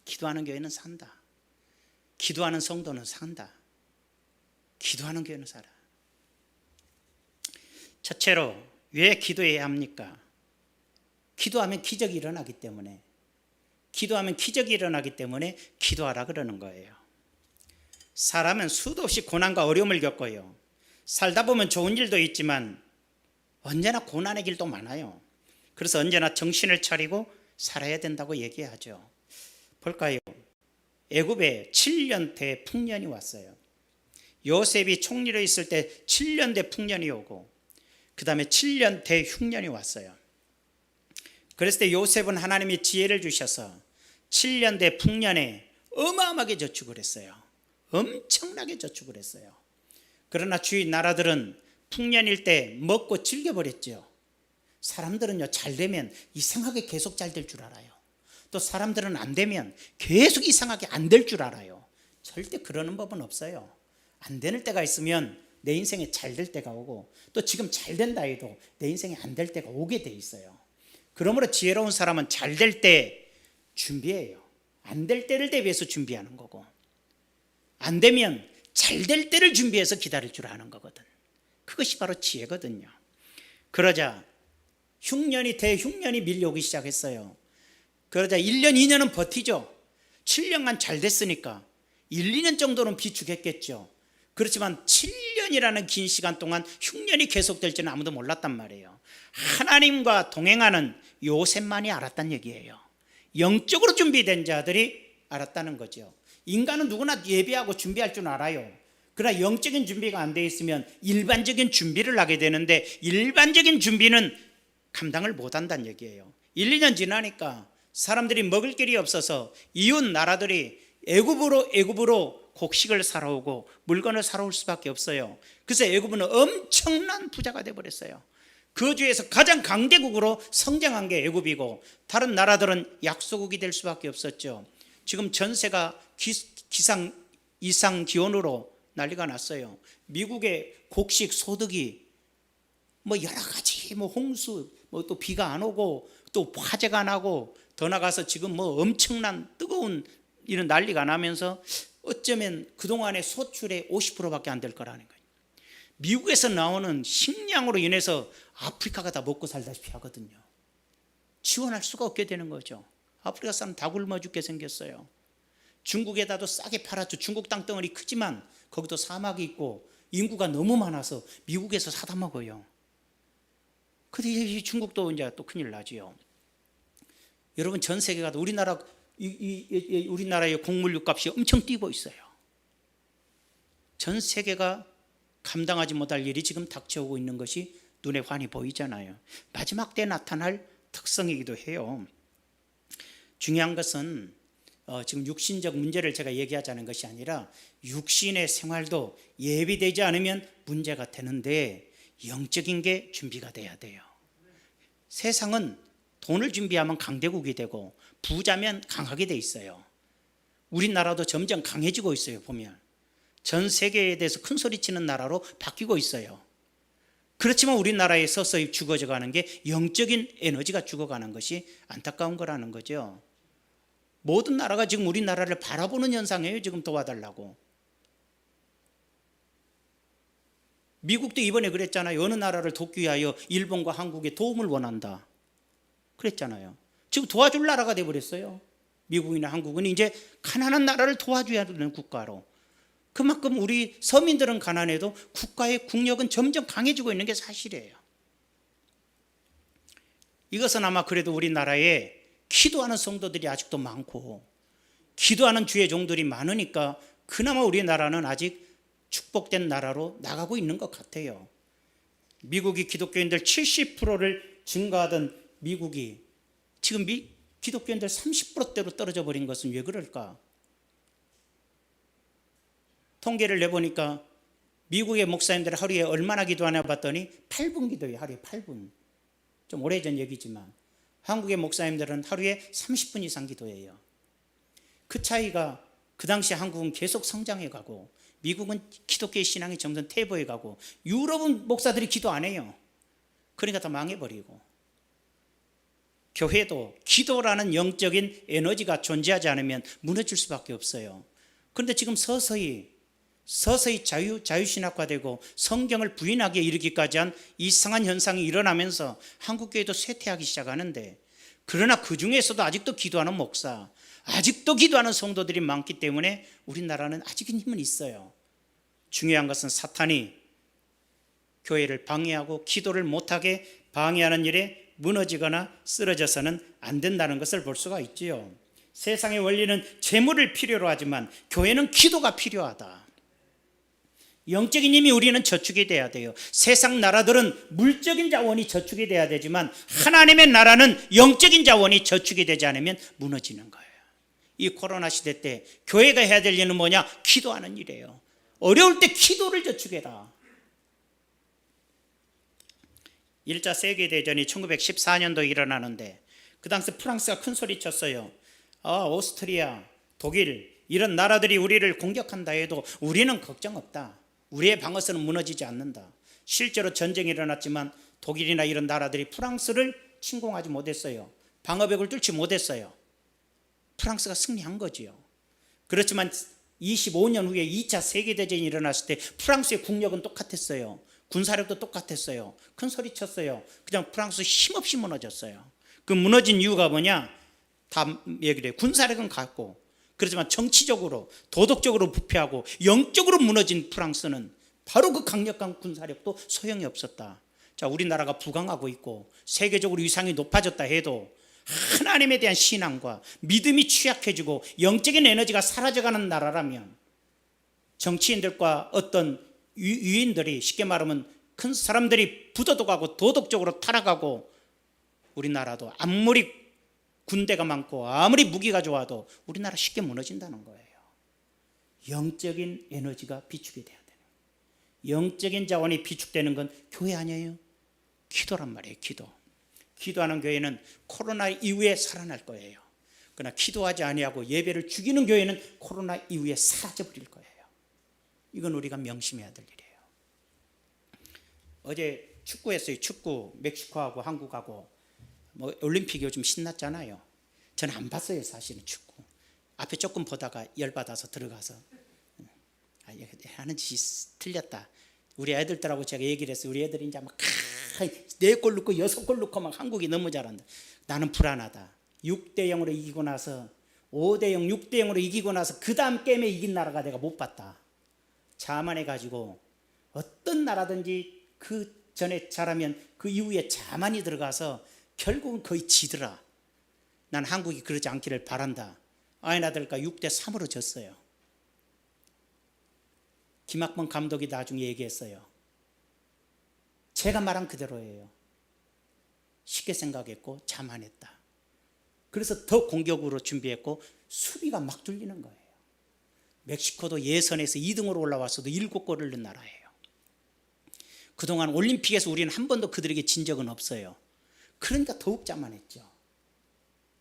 D: 기도하는 교회는 산다. 기도하는 성도는 산다. 기도하는 교회는 살아. 첫째로 왜 기도해야 합니까? 기도하면 기적이 일어나기 때문에, 기도하면 기적이 일어나기 때문에 기도하라 그러는 거예요. 사람은 수도 없이 고난과 어려움을 겪어요. 살다 보면 좋은 일도 있지만 언제나 고난의 길도 많아요. 그래서 언제나 정신을 차리고 살아야 된다고 얘기하죠. 볼까요? 애굽에 7년 대풍년이 왔어요. 요셉이 총리로 있을 때 7년 대풍년이 오고 그 다음에 7년 대흉년이 왔어요. 그랬을 때 요셉은 하나님이 지혜를 주셔서 7년 대풍년에 어마어마하게 저축을 했어요. 엄청나게 저축을 했어요. 그러나 주위 나라들은 풍년일 때 먹고 즐겨버렸죠. 사람들은요, 잘 되면 이상하게 계속 잘 될 줄 알아요. 또 사람들은 안 되면 계속 이상하게 안 될 줄 알아요. 절대 그러는 법은 없어요. 안 되는 때가 있으면 내 인생에 잘 될 때가 오고, 또 지금 잘 된다 해도 내 인생에 안 될 때가 오게 돼 있어요. 그러므로 지혜로운 사람은 잘 될 때 준비해요. 안 될 때를 대비해서 준비하는 거고, 안 되면 잘 될 때를 준비해서 기다릴 줄 아는 거거든. 그것이 바로 지혜거든요. 그러자 흉년이 대흉년이 밀려오기 시작했어요. 그러자 1년 2년은 버티죠. 7년간 잘 됐으니까 1, 2년 정도는 비축했겠죠. 그렇지만 7년이라는 긴 시간 동안 흉년이 계속될지는 아무도 몰랐단 말이에요. 하나님과 동행하는 요셉만이 알았단 얘기예요. 영적으로 준비된 자들이 알았다는 거죠. 인간은 누구나 예비하고 준비할 줄 알아요. 그러나 영적인 준비가 안 돼 있으면 일반적인 준비를 하게 되는데, 일반적인 준비는 감당을 못한다는 얘기예요. 1, 2년 지나니까 사람들이 먹을 길이 없어서 이웃 나라들이 애굽으로 곡식을 사러 오고 물건을 사러 올 수밖에 없어요. 그래서 애굽은 엄청난 부자가 돼버렸어요. 그 주에서 가장 강대국으로 성장한 게 애굽이고, 다른 나라들은 약소국이 될 수밖에 없었죠. 지금 전세가 이상 기온으로 난리가 났어요. 미국의 곡식 소득이 여러 가지 홍수, 또 비가 안 오고 또 화재가 나고, 더 나가서 지금 엄청난 뜨거운 이런 난리가 나면서 어쩌면 그동안의 소출의 50%밖에 안 될 거라는 거예요. 미국에서 나오는 식량으로 인해서 아프리카가 다 먹고 살다시피 하거든요. 지원할 수가 없게 되는 거죠. 아프리카 사람 다 굶어 죽게 생겼어요. 중국에다도 싸게 팔았죠. 중국 땅덩어리 크지만 거기도 사막이 있고 인구가 너무 많아서 미국에서 사다 먹어요. 근데 중국도 이제 또 큰일 나지요. 여러분, 전 세계가 우리나라의 곡물류 값이 엄청 뛰고 있어요. 전 세계가 감당하지 못할 일이 지금 닥쳐오고 있는 것이 눈에 환히 보이잖아요. 마지막 때 나타날 특성이기도 해요. 중요한 것은 지금 육신적 문제를 제가 얘기하자는 것이 아니라 육신의 생활도 예비되지 않으면 문제가 되는데 영적인 게 준비가 돼야 돼요. 세상은 돈을 준비하면 강대국이 되고 부자면 강하게 돼 있어요. 우리나라도 점점 강해지고 있어요. 보면 전 세계에 대해서 큰 소리치는 나라로 바뀌고 있어요. 그렇지만 우리나라에 서서히 죽어져 가는 게 영적인 에너지가 죽어가는 것이 안타까운 거라는 거죠. 모든 나라가 지금 우리나라를 바라보는 현상이에요. 지금 도와달라고. 미국도 이번에 그랬잖아요. 어느 나라를 돕기 위하여 일본과 한국의 도움을 원한다 그랬잖아요. 지금 도와줄 나라가 돼버렸어요. 미국이나 한국은 이제 가난한 나라를 도와줘야 되는 국가로. 그만큼 우리 서민들은 가난해도 국가의 국력은 점점 강해지고 있는 게 사실이에요. 이것은 아마 그래도 우리나라에 기도하는 성도들이 아직도 많고 기도하는 주의 종들이 많으니까 그나마 우리나라는 아직 축복된 나라로 나가고 있는 것 같아요. 미국이 기독교인들 70%를 증가하던 미국이 지금 기독교인들 30%대로 떨어져 버린 것은 왜 그럴까? 통계를 내보니까 미국의 목사님들이 하루에 얼마나 기도하냐 봤더니 8분 기도해요. 하루에 8분. 좀 오래전 얘기지만 한국의 목사님들은 하루에 30분 이상 기도해요. 그 차이가 그 당시 한국은 계속 성장해 가고 미국은 기독교의 신앙이 점점 퇴보해 가고 유럽은 목사들이 기도 안 해요. 그러니까 다 망해버리고. 교회도 기도라는 영적인 에너지가 존재하지 않으면 무너질 수밖에 없어요. 그런데 지금 서서히 자유신학화되고 성경을 부인하게 이르기까지 한 이상한 현상이 일어나면서 한국교회도 쇠퇴하기 시작하는데, 그러나 그 중에서도 아직도 기도하는 목사, 아직도 기도하는 성도들이 많기 때문에 우리나라는 아직은 힘은 있어요. 중요한 것은 사탄이 교회를 방해하고 기도를 못하게 방해하는 일에 무너지거나 쓰러져서는 안 된다는 것을 볼 수가 있지요. 세상의 원리는 재물을 필요로 하지만 교회는 기도가 필요하다. 영적인 힘이 우리는 저축이 돼야 돼요. 세상 나라들은 물적인 자원이 저축이 돼야 되지만 하나님의 나라는 영적인 자원이 저축이 되지 않으면 무너지는 거예요. 이 코로나 시대 때 교회가 해야 될 일은 뭐냐? 기도하는 일이에요. 어려울 때 기도를 저축해라. 1차 세계대전이 1914년도에 일어나는데 그 당시 프랑스가 큰 소리 쳤어요. 오스트리아, 독일 이런 나라들이 우리를 공격한다 해도 우리는 걱정 없다. 우리의 방어선은 무너지지 않는다. 실제로 전쟁이 일어났지만 독일이나 이런 나라들이 프랑스를 침공하지 못했어요. 방어벽을 뚫지 못했어요. 프랑스가 승리한 거지요. 그렇지만 25년 후에 2차 세계대전이 일어났을 때 프랑스의 국력은 똑같았어요. 군사력도 똑같았어요. 큰 소리 쳤어요. 그냥 프랑스 힘없이 무너졌어요. 그 무너진 이유가 뭐냐? 다 얘기를 해요. 군사력은 같고, 그렇지만 정치적으로 도덕적으로 부패하고 영적으로 무너진 프랑스는 바로 그 강력한 군사력도 소용이 없었다. 자, 우리나라가 부강하고 있고 세계적으로 위상이 높아졌다 해도 하나님에 대한 신앙과 믿음이 취약해지고 영적인 에너지가 사라져가는 나라라면 정치인들과 어떤 유인들이, 쉽게 말하면 큰 사람들이 부도덕하고 도덕적으로 타락하고, 우리나라도 아무리 군대가 많고 아무리 무기가 좋아도 우리나라 쉽게 무너진다는 거예요. 영적인 에너지가 비축이 돼야 되는 거예요. 영적인 자원이 비축되는 건 교회 아니에요. 기도란 말이에요. 기도하는 교회는 코로나 이후에 살아날 거예요. 그러나 기도하지 아니하고 예배를 죽이는 교회는 코로나 이후에 사라져버릴 거예요. 이건 우리가 명심해야 될 일이에요. 어제 축구했어요. 축구 멕시코하고 한국하고 올림픽이 요즘 신났잖아요. 저는 안 봤어요. 사실은 축구 앞에 조금 보다가 열받아서 들어가서 하는 짓이 틀렸다. 우리 애들들하고 제가 얘기를 했어요. 우리 애들이 이제 막 4골 넣고 6골 넣고 막 한국이 너무 잘한다. 나는 불안하다. 6대0으로 이기고 나서 5대0, 6대0으로 이기고 나서 그 다음 게임에 이긴 나라가 내가 못 봤다. 자만해가지고 어떤 나라든지 그 전에 잘하면 그 이후에 자만이 들어가서 결국은 거의 지더라. 난 한국이 그러지 않기를 바란다. 아이나들과 6대3으로 졌어요. 김학범 감독이 나중에 얘기했어요. 제가 말한 그대로예요. 쉽게 생각했고 자만했다. 그래서 더 공격으로 준비했고 수비가 막 뚫리는 거예요. 멕시코도 예선에서 2등으로 올라왔어도 7골을 넣은 나라예요. 그동안 올림픽에서 우리는 한 번도 그들에게 진 적은 없어요. 그러니까 더욱 자만했죠.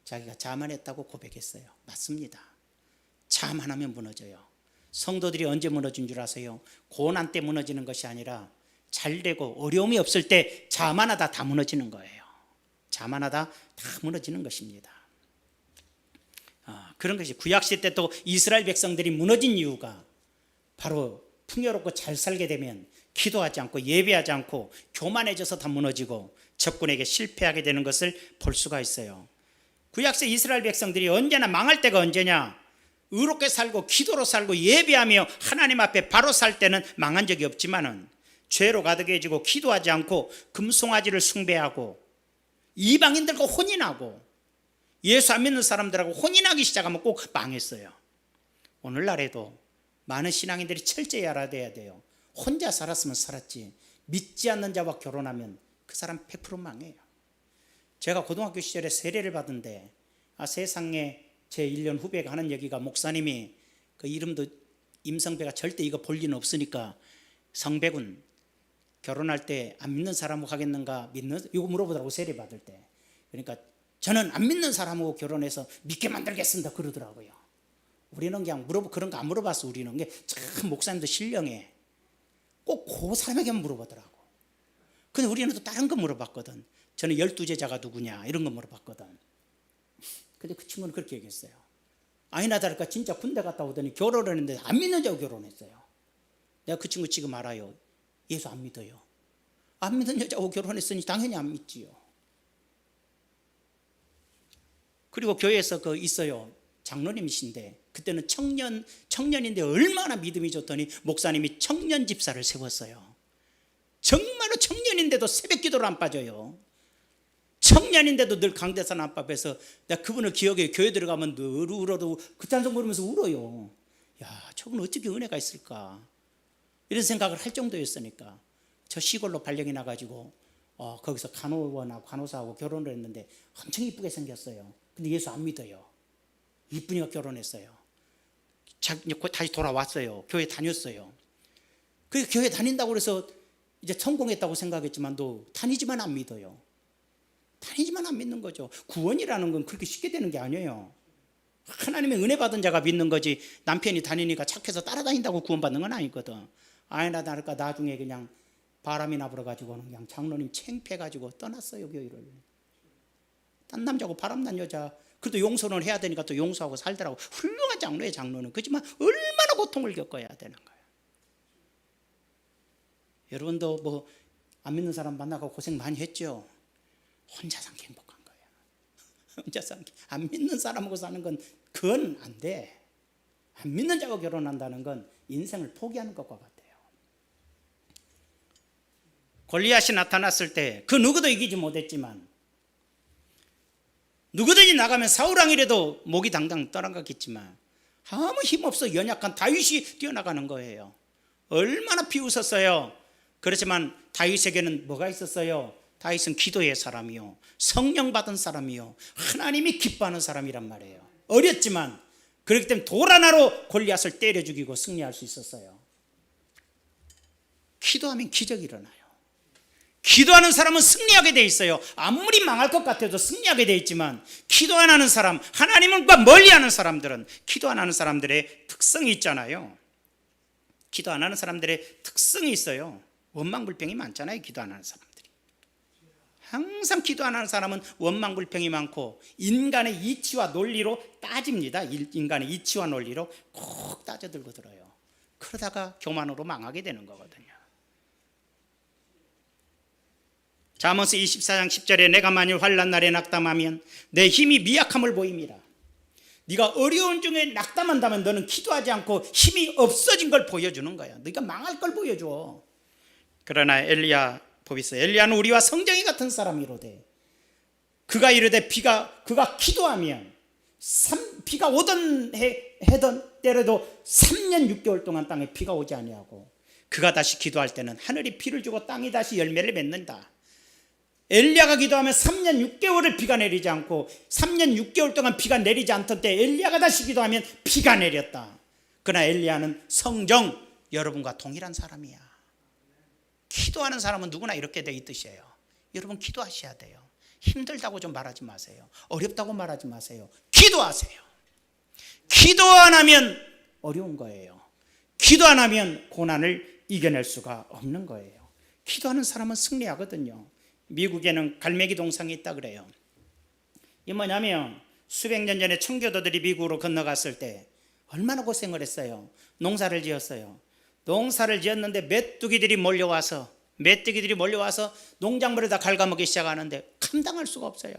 D: 자기가 자만했다고 고백했어요. 맞습니다. 자만하면 무너져요. 성도들이 언제 무너진 줄 아세요? 고난 때 무너지는 것이 아니라 잘 되고 어려움이 없을 때 자만하다 다 무너지는 거예요. 자만하다 다 무너지는 것입니다. 그런 것이 구약시대 때 또 이스라엘 백성들이 무너진 이유가 바로 풍요롭고 잘 살게 되면 기도하지 않고 예배하지 않고 교만해져서 다 무너지고 적군에게 실패하게 되는 것을 볼 수가 있어요. 구약세 이스라엘 백성들이 언제나 망할 때가 언제냐? 의롭게 살고 기도로 살고 예배하며 하나님 앞에 바로 살 때는 망한 적이 없지만은 죄로 가득해지고 기도하지 않고 금송아지를 숭배하고 이방인들과 혼인하고 예수 안 믿는 사람들하고 혼인하기 시작하면 꼭 망했어요. 오늘날에도 많은 신앙인들이 철저히 알아야 돼요. 혼자 살았으면 살았지 믿지 않는 자와 결혼하면 그 사람 100% 망해요. 제가 고등학교 시절에 세례를 받은데 세상에 제 1년 후배가 하는 얘기가 목사님이 그 이름도 임성배가 절대 이거 볼 리는 없으니까 성배군 결혼할 때 안 믿는 사람하고 하겠는가 믿는 이거 물어보더라고 세례 받을 때. 그러니까 저는 안 믿는 사람하고 결혼해서 믿게 만들겠습니다 그러더라고요. 우리는 그냥 그런 거 안 물어봤어. 우리는 참 목사님도 신령해. 꼭 그 사람에게만 물어보더라고. 근데 우리는 또 다른 거 물어봤거든. 저는 12제자가 누구냐 이런 거 물어봤거든. 근데 그 친구는 그렇게 얘기했어요. 아니나 다를까 진짜 군대 갔다 오더니 결혼을 했는데 안 믿는 자고 결혼했어요. 내가 그 친구 지금 알아요. 예수 안 믿어요. 안 믿는 여자하고 결혼했으니 당연히 안 믿지요. 그리고 교회에서 있어요. 장로님이신데 그때는 청년인데 얼마나 믿음이 좋더니 목사님이 청년 집사를 세웠어요. 정말로 청년인데도 새벽 기도를 안 빠져요. 청년인데도 늘 강대산 안팎에서 내가 그분을 기억해요. 교회 들어가면 늘 울어도 그 찬송 부르면서 울어요. 야, 저분 어떻게 은혜가 있을까 이런 생각을 할 정도였으니까. 저 시골로 발령이 나가지고 거기서 간호원하고 간호사하고 결혼을 했는데 엄청 이쁘게 생겼어요. 근데 예수 안 믿어요. 이쁜이가 결혼했어요. 다시 돌아왔어요. 교회 다녔어요. 그 교회 다닌다고 해서 이제 성공했다고 생각했지만도 다니지만 안 믿어요. 다니지만 안 믿는 거죠. 구원이라는 건 그렇게 쉽게 되는 게 아니에요. 하나님의 은혜 받은 자가 믿는 거지 남편이 다니니까 착해서 따라다닌다고 구원받는 건 아니거든. 아니나 다를까 나중에 그냥 바람이나 불어가지고는 그냥 장로님 창피해가지고 떠났어요 교회를. 딴 남자고 바람난 여자 그래도 용서는 해야 되니까 또 용서하고 살더라고. 훌륭한 장로의 장로는. 그렇지만 얼마나 고통을 겪어야 되는 거예요. 여러분도 안 믿는 사람 만나고 고생 많이 했죠. 혼자 사는 게 행복한 거예요. 혼자 사는 게. 안 믿는 사람하고 사는 건 그건 안 돼. 안 믿는 자하고 결혼한다는 건 인생을 포기하는 것과 같아요. 골리앗이 나타났을 때 그 누구도 이기지 못했지만 누구든지 나가면 사울왕이라도 목이 당당 떠나갔겠지만 아무 힘없어 연약한 다윗이 뛰어나가는 거예요. 얼마나 비웃었어요. 그렇지만 다윗에게는 뭐가 있었어요? 다윗은 기도의 사람이요 성령 받은 사람이요 하나님이 기뻐하는 사람이란 말이에요. 어렸지만 그렇기 때문에 돌 하나로 골리앗을 때려 죽이고 승리할 수 있었어요. 기도하면 기적이 일어나요. 기도 안 하는 사람은 승리하게 돼 있어요. 아무리 망할 것 같아도 승리하게 돼 있지만 기도 안 하는 사람, 하나님과 멀리하는 사람들은 기도 안 하는 사람들의 특성이 있잖아요. 기도 안 하는 사람들의 특성이 있어요. 원망불평이 많잖아요. 기도 안 하는 사람들이 항상 기도 안 하는 사람은 원망불평이 많고 인간의 이치와 논리로 따집니다. 인간의 이치와 논리로 꼭 따져들고 들어요. 그러다가 교만으로 망하게 되는 거거든요. 자, 아모스 24장 10절에 내가 만일 환난 날에 낙담하면 내 힘이 미약함을 보임이라. 네가 어려운 중에 낙담한다면 너는 기도하지 않고 힘이 없어진 걸 보여주는 거야. 네가 망할 걸 보여줘. 그러나 엘리야 보비스 엘리야는 우리와 성정이 같은 사람이로되 그가 이르되 그가 기도하면 비가 오던 해던 때라도 3년 6개월 동안 땅에 비가 오지 아니하고 그가 다시 기도할 때는 하늘이 비를 주고 땅이 다시 열매를 맺는다. 엘리야가 기도하면 3년 6개월을 비가 내리지 않고 3년 6개월 동안 비가 내리지 않던 때 엘리야가 다시 기도하면 비가 내렸다. 그러나 엘리야는 성정 여러분과 동일한 사람이야. 기도하는 사람은 누구나 이렇게 돼 있듯이에요. 여러분 기도하셔야 돼요. 힘들다고 좀 말하지 마세요. 어렵다고 말하지 마세요. 기도하세요. 기도 안 하면 어려운 거예요. 기도 안 하면 고난을 이겨낼 수가 없는 거예요. 기도하는 사람은 승리하거든요. 미국에는 갈매기 동상이 있다 그래요. 이게 뭐냐면 수백 년 전에 청교도들이 미국으로 건너갔을 때 얼마나 고생을 했어요. 농사를 지었어요. 농사를 지었는데 메뚜기들이 몰려와서 농작물을 다 갉아먹기 시작하는데 감당할 수가 없어요.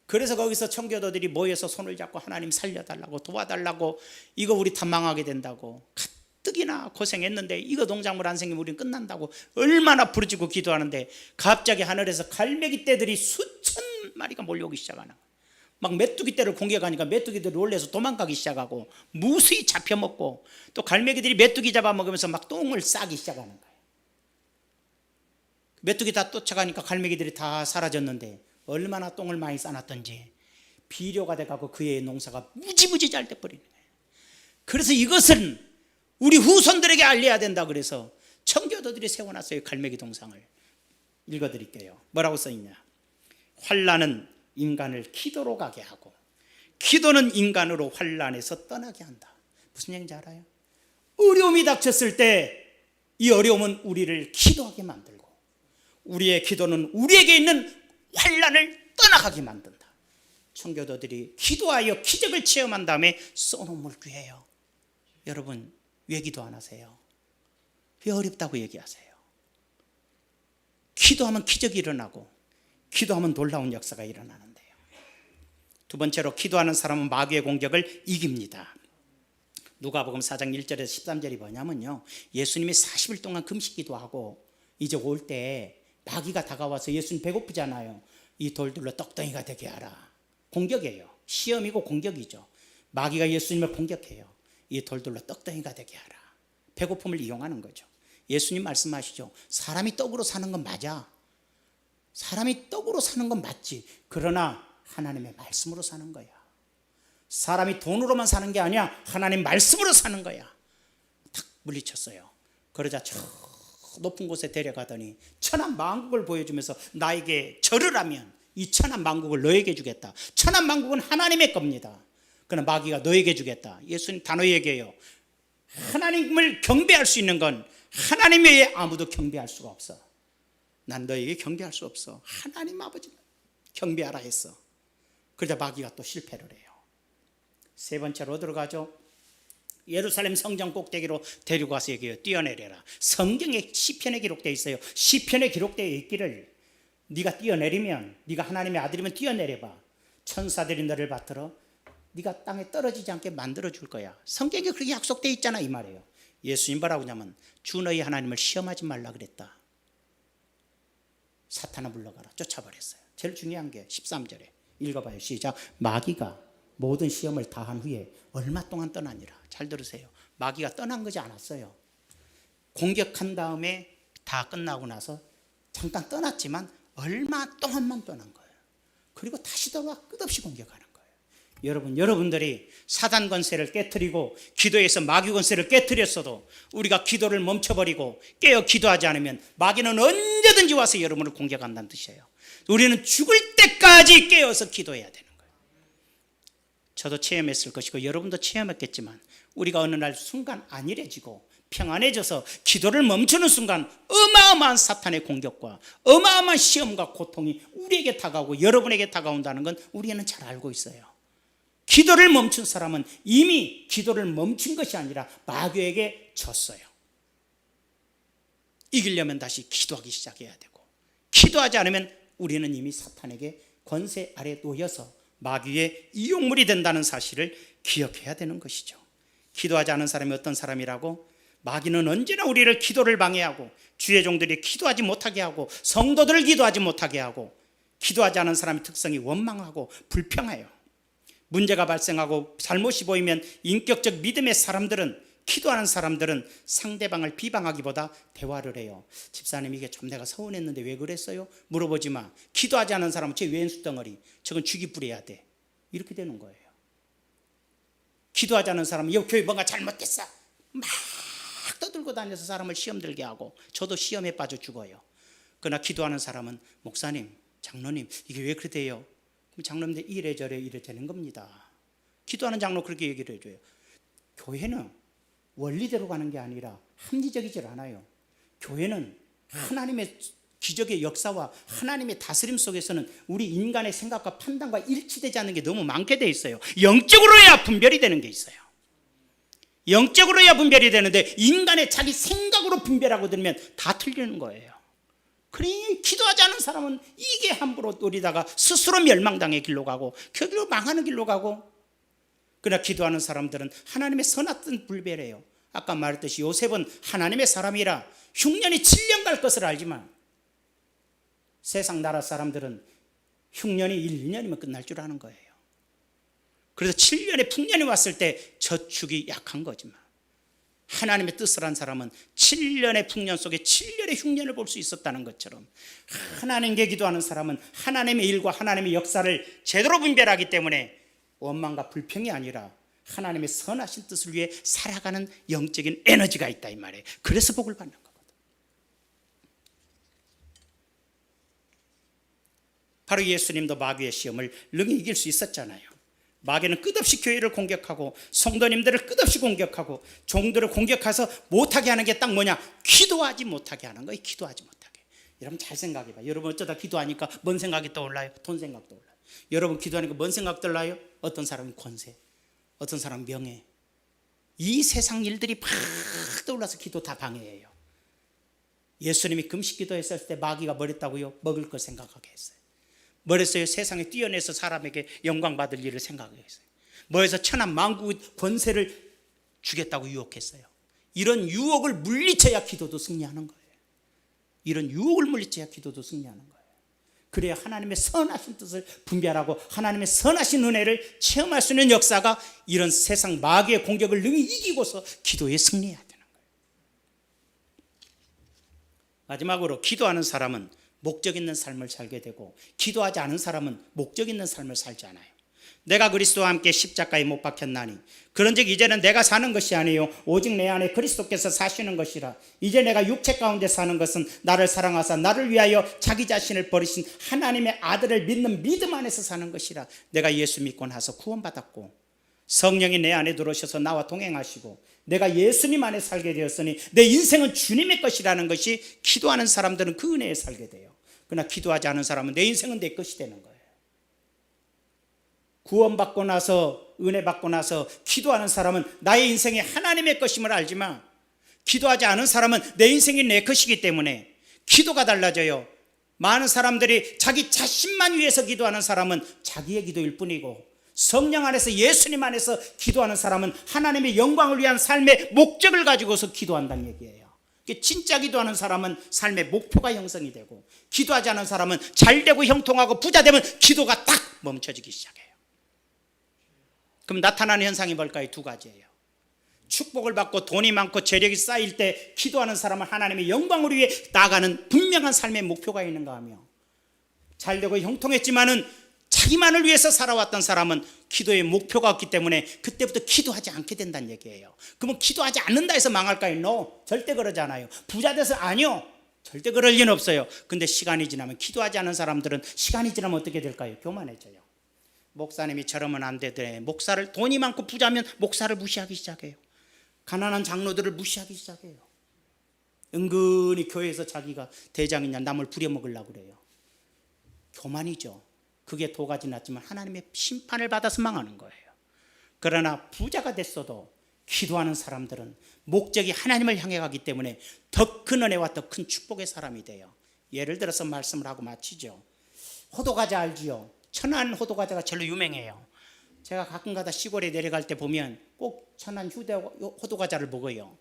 D: 그래서 거기서 청교도들이 모여서 손을 잡고 하나님 살려달라고 도와달라고 이거 우리 다 망하게 된다고 가뜩이나 고생했는데 이거 농작물 안 생기면 우리는 끝난다고 얼마나 부르짖고 기도하는데 갑자기 하늘에서 갈매기 떼들이 수천 마리가 몰려오기 시작하는 거예요. 막 메뚜기 떼를 공격하니까 메뚜기들이 놀래서 도망가기 시작하고 무수히 잡혀먹고 또 갈매기들이 메뚜기 잡아먹으면서 막 똥을 싸기 시작하는 거예요. 메뚜기 다 쫓아가니까 갈매기들이 다 사라졌는데 얼마나 똥을 많이 싸놨던지 비료가 돼가고 그의 농사가 무지무지 잘 돼버리는 거예요. 그래서 이것은 우리 후손들에게 알려야 된다. 그래서 청교도들이 세워놨어요. 갈매기 동상을 읽어드릴게요. 뭐라고 써있냐. 환난은 인간을 기도로 가게 하고 기도는 인간으로 환난에서 떠나게 한다. 무슨 얘기인지 알아요? 어려움이 닥쳤을 때 이 어려움은 우리를 기도하게 만들고 우리의 기도는 우리에게 있는 환난을 떠나가게 만든다. 청교도들이 기도하여 기적을 체험한 다음에 쏘는 귀해요. 여러분 왜 기도 안 하세요? 왜 어렵다고 얘기하세요? 기도하면 기적이 일어나고 기도하면 놀라운 역사가 일어나는데요. 두 번째로 기도하는 사람은 마귀의 공격을 이깁니다. 누가복음 4장 1절에서 13절이 뭐냐면요, 예수님이 40일 동안 금식 기도하고 이제 올 때 마귀가 다가와서 예수님 배고프잖아요. 이 돌들로 떡덩이가 되게 하라. 공격이에요. 시험이고 공격이죠. 마귀가 예수님을 공격해요. 이 돌들로 떡덩이가 되게 하라. 배고픔을 이용하는 거죠. 예수님 말씀하시죠. 사람이 떡으로 사는 건 맞아. 사람이 떡으로 사는 건 맞지. 그러나 하나님의 말씀으로 사는 거야. 사람이 돈으로만 사는 게 아니야. 하나님 말씀으로 사는 거야. 탁 물리쳤어요. 그러자 저 높은 곳에 데려가더니 천한 만국을 보여주면서 나에게 절을 하면 이 천한 만국을 너에게 주겠다. 천한 만국은 하나님의 겁니다. 그러나 마귀가 너에게 주겠다. 예수님 단호 얘기해요. 하나님을 경배할 수 있는 건 하나님 외에 아무도 경배할 수가 없어. 난 너에게 경배할 수 없어. 하나님 아버지는 경배하라 했어. 그러자 마귀가 또 실패를 해요. 세 번째로 들어가죠. 예루살렘 성전 꼭대기로 데리고 가서 얘기해요. 뛰어내려라. 성경에 시편에 기록되어 있어요. 시편에 기록되어 있기를 네가 뛰어내리면, 네가 하나님의 아들이면 뛰어내려봐. 천사들이 너를 받들어 네가 땅에 떨어지지 않게 만들어줄 거야. 성경에 그렇게 약속되어 있잖아 이 말이에요. 예수님 뭐라고 하냐면 주 너희 하나님을 시험하지 말라 그랬다. 사탄아 물러가라. 쫓아버렸어요. 제일 중요한 게 13절에 읽어봐요. 시작. 마귀가 모든 시험을 다한 후에 얼마 동안 떠나니라. 잘 들으세요. 마귀가 떠난 거지 않았어요. 공격한 다음에 다 끝나고 나서 잠깐 떠났지만 얼마 동안만 떠난 거예요. 그리고 다시 돌아와 끝없이 공격하는 거예요. 여러분들이 사단 권세를 깨트리고 기도에서 마귀 권세를 깨트렸어도 우리가 기도를 멈춰버리고 깨어 기도하지 않으면 마귀는 언제든지 와서 여러분을 공격한다는 뜻이에요. 우리는 죽을 때까지 깨어서 기도해야 되는 거예요. 저도 체험했을 것이고 여러분도 체험했겠지만 우리가 어느 날 순간 안일해지고 평안해져서 기도를 멈추는 순간 어마어마한 사탄의 공격과 어마어마한 시험과 고통이 우리에게 다가오고 여러분에게 다가온다는 건 우리는 잘 알고 있어요. 기도를 멈춘 사람은 이미 기도를 멈춘 것이 아니라 마귀에게 졌어요. 이기려면 다시 기도하기 시작해야 되고, 기도하지 않으면 우리는 이미 사탄에게 권세 아래 놓여서 마귀의 이용물이 된다는 사실을 기억해야 되는 것이죠. 기도하지 않은 사람이 어떤 사람이라고? 마귀는 언제나 우리를 기도를 방해하고 주의 종들이 기도하지 못하게 하고 성도들을 기도하지 못하게 하고, 기도하지 않은 사람의 특성이 원망하고 불평해요. 문제가 발생하고 잘못이 보이면 인격적 믿음의 사람들은, 기도하는 사람들은 상대방을 비방하기보다 대화를 해요. 집사님 이게 좀 내가 서운했는데 왜 그랬어요? 물어보지 마. 기도하지 않은 사람은 제 왼수 덩어리, 저건 죽이 뿌려야 돼. 이렇게 되는 거예요. 기도하지 않은 사람은 이 교회 뭔가 잘못됐어 막 떠들고 다녀서 사람을 시험 들게 하고, 저도 시험에 빠져 죽어요. 그러나 기도하는 사람은 목사님, 장로님 이게 왜 그래 돼요? 장로님들 이래저래 이래 되는 겁니다. 기도하는 장로 그렇게 얘기를 해줘요. 교회는 원리대로 가는 게 아니라 합리적이질 않아요. 교회는 하나님의 기적의 역사와 하나님의 다스림 속에서는 우리 인간의 생각과 판단과 일치되지 않는 게 너무 많게 돼 있어요. 영적으로야 분별이 되는 게 있어요. 영적으로야 분별이 되는데 인간의 자기 생각으로 분별하고 들으면 다 틀리는 거예요. 그러니 기도하지 않은 사람은 이게 함부로 노리다가 스스로 멸망당의 길로 가고 그 길로 망하는 길로 가고, 그러나 기도하는 사람들은 하나님의 선악된 분별해요. 아까 말했듯이 요셉은 하나님의 사람이라 흉년이 7년 갈 것을 알지만 세상 나라 사람들은 흉년이 1, 2년이면 끝날 줄 아는 거예요. 그래서 7년의 풍년이 왔을 때 저축이 약한 거지만 하나님의 뜻을 한 사람은 7년의 풍년 속에 7년의 흉년을 볼 수 있었다는 것처럼, 하나님께 기도하는 사람은 하나님의 일과 하나님의 역사를 제대로 분별하기 때문에 원망과 불평이 아니라 하나님의 선하신 뜻을 위해 살아가는 영적인 에너지가 있다 이 말이에요. 그래서 복을 받는 거거든. 바로 예수님도 마귀의 시험을 능히 이길 수 있었잖아요. 마귀는 끝없이 교회를 공격하고 성도님들을 끝없이 공격하고 종들을 공격해서 못하게 하는 게 딱 뭐냐? 기도하지 못하게 하는 거예요. 기도하지 못하게. 여러분 잘 생각해봐. 여러분 어쩌다 기도하니까 뭔 생각이 떠올라요? 돈 생각 떠올라요. 여러분 기도하니까 뭔 생각 떠올라요? 어떤 사람은 권세, 어떤 사람은 명예. 이 세상 일들이 팍 떠올라서 기도 다 방해해요. 예수님이 금식 기도했을 때 마귀가 뭐 했다고요? 먹을 걸 생각하게 했어요. 뭐랬어요? 세상에 뛰어내서 사람에게 영광 받을 일을 생각했어요. 뭐해서 천한 만국 권세를 주겠다고 유혹했어요. 이런 유혹을 물리쳐야 기도도 승리하는 거예요. 이런 유혹을 물리쳐야 기도도 승리하는 거예요. 그래야 하나님의 선하신 뜻을 분별하고 하나님의 선하신 은혜를 체험할 수 있는 역사가 이런 세상 마귀의 공격을 능히 이기고서 기도에 승리해야 되는 거예요. 마지막으로 기도하는 사람은 목적 있는 삶을 살게 되고 기도하지 않은 사람은 목적 있는 삶을 살지 않아요. 내가 그리스도와 함께 십자가에 못 박혔나니 그런즉 이제는 내가 사는 것이 아니요 오직 내 안에 그리스도께서 사시는 것이라. 이제 내가 육체 가운데 사는 것은 나를 사랑하사 나를 위하여 자기 자신을 버리신 하나님의 아들을 믿는 믿음 안에서 사는 것이라. 내가 예수 믿고 나서 구원받았고 성령이 내 안에 들어오셔서 나와 동행하시고 내가 예수님 안에 살게 되었으니 내 인생은 주님의 것이라는 것이 기도하는 사람들은 그 은혜에 살게 돼요. 그러나 기도하지 않은 사람은 내 인생은 내 것이 되는 거예요. 구원받고 나서 은혜 받고 나서 기도하는 사람은 나의 인생이 하나님의 것임을 알지만 기도하지 않은 사람은 내 인생이 내 것이기 때문에 기도가 달라져요. 많은 사람들이 자기 자신만 위해서 기도하는 사람은 자기의 기도일 뿐이고 성령 안에서 예수님 안에서 기도하는 사람은 하나님의 영광을 위한 삶의 목적을 가지고서 기도한다는 얘기예요. 진짜 기도하는 사람은 삶의 목표가 형성이 되고 기도하지 않은 사람은 잘되고 형통하고 부자되면 기도가 딱 멈춰지기 시작해요. 그럼 나타나는 현상이 뭘까요? 두 가지예요. 축복을 받고 돈이 많고 재력이 쌓일 때 기도하는 사람은 하나님의 영광을 위해 나아가는 분명한 삶의 목표가 있는가 하며 잘되고 형통했지만은 자기만을 위해서 살아왔던 사람은 기도의 목표가 없기 때문에 그때부터 기도하지 않게 된다는 얘기예요. 그러면 기도하지 않는다 해서 망할까요? No, 절대 그러지 않아요. 부자 돼서 아니요, 절대 그럴 리는 없어요. 근데 시간이 지나면 기도하지 않은 사람들은 시간이 지나면 어떻게 될까요? 교만해져요. 목사님이 저러면 안 되대. 목사를 돈이 많고 부자면 목사를 무시하기 시작해요. 가난한 장로들을 무시하기 시작해요. 은근히 교회에서 자기가 대장이냐 남을 부려먹으려고 그래요. 교만이죠. 그게 도가 지났지만 하나님의 심판을 받아서 망하는 거예요. 그러나 부자가 됐어도 기도하는 사람들은 목적이 하나님을 향해 가기 때문에 더 큰 은혜와 더 큰 축복의 사람이 돼요. 예를 들어서 말씀을 하고 마치죠. 호두과자 알지요? 천안 호두과자가 절로 유명해요. 제가 가끔가다 시골에 내려갈 때 보면 꼭 천안 호두과자를 먹어요.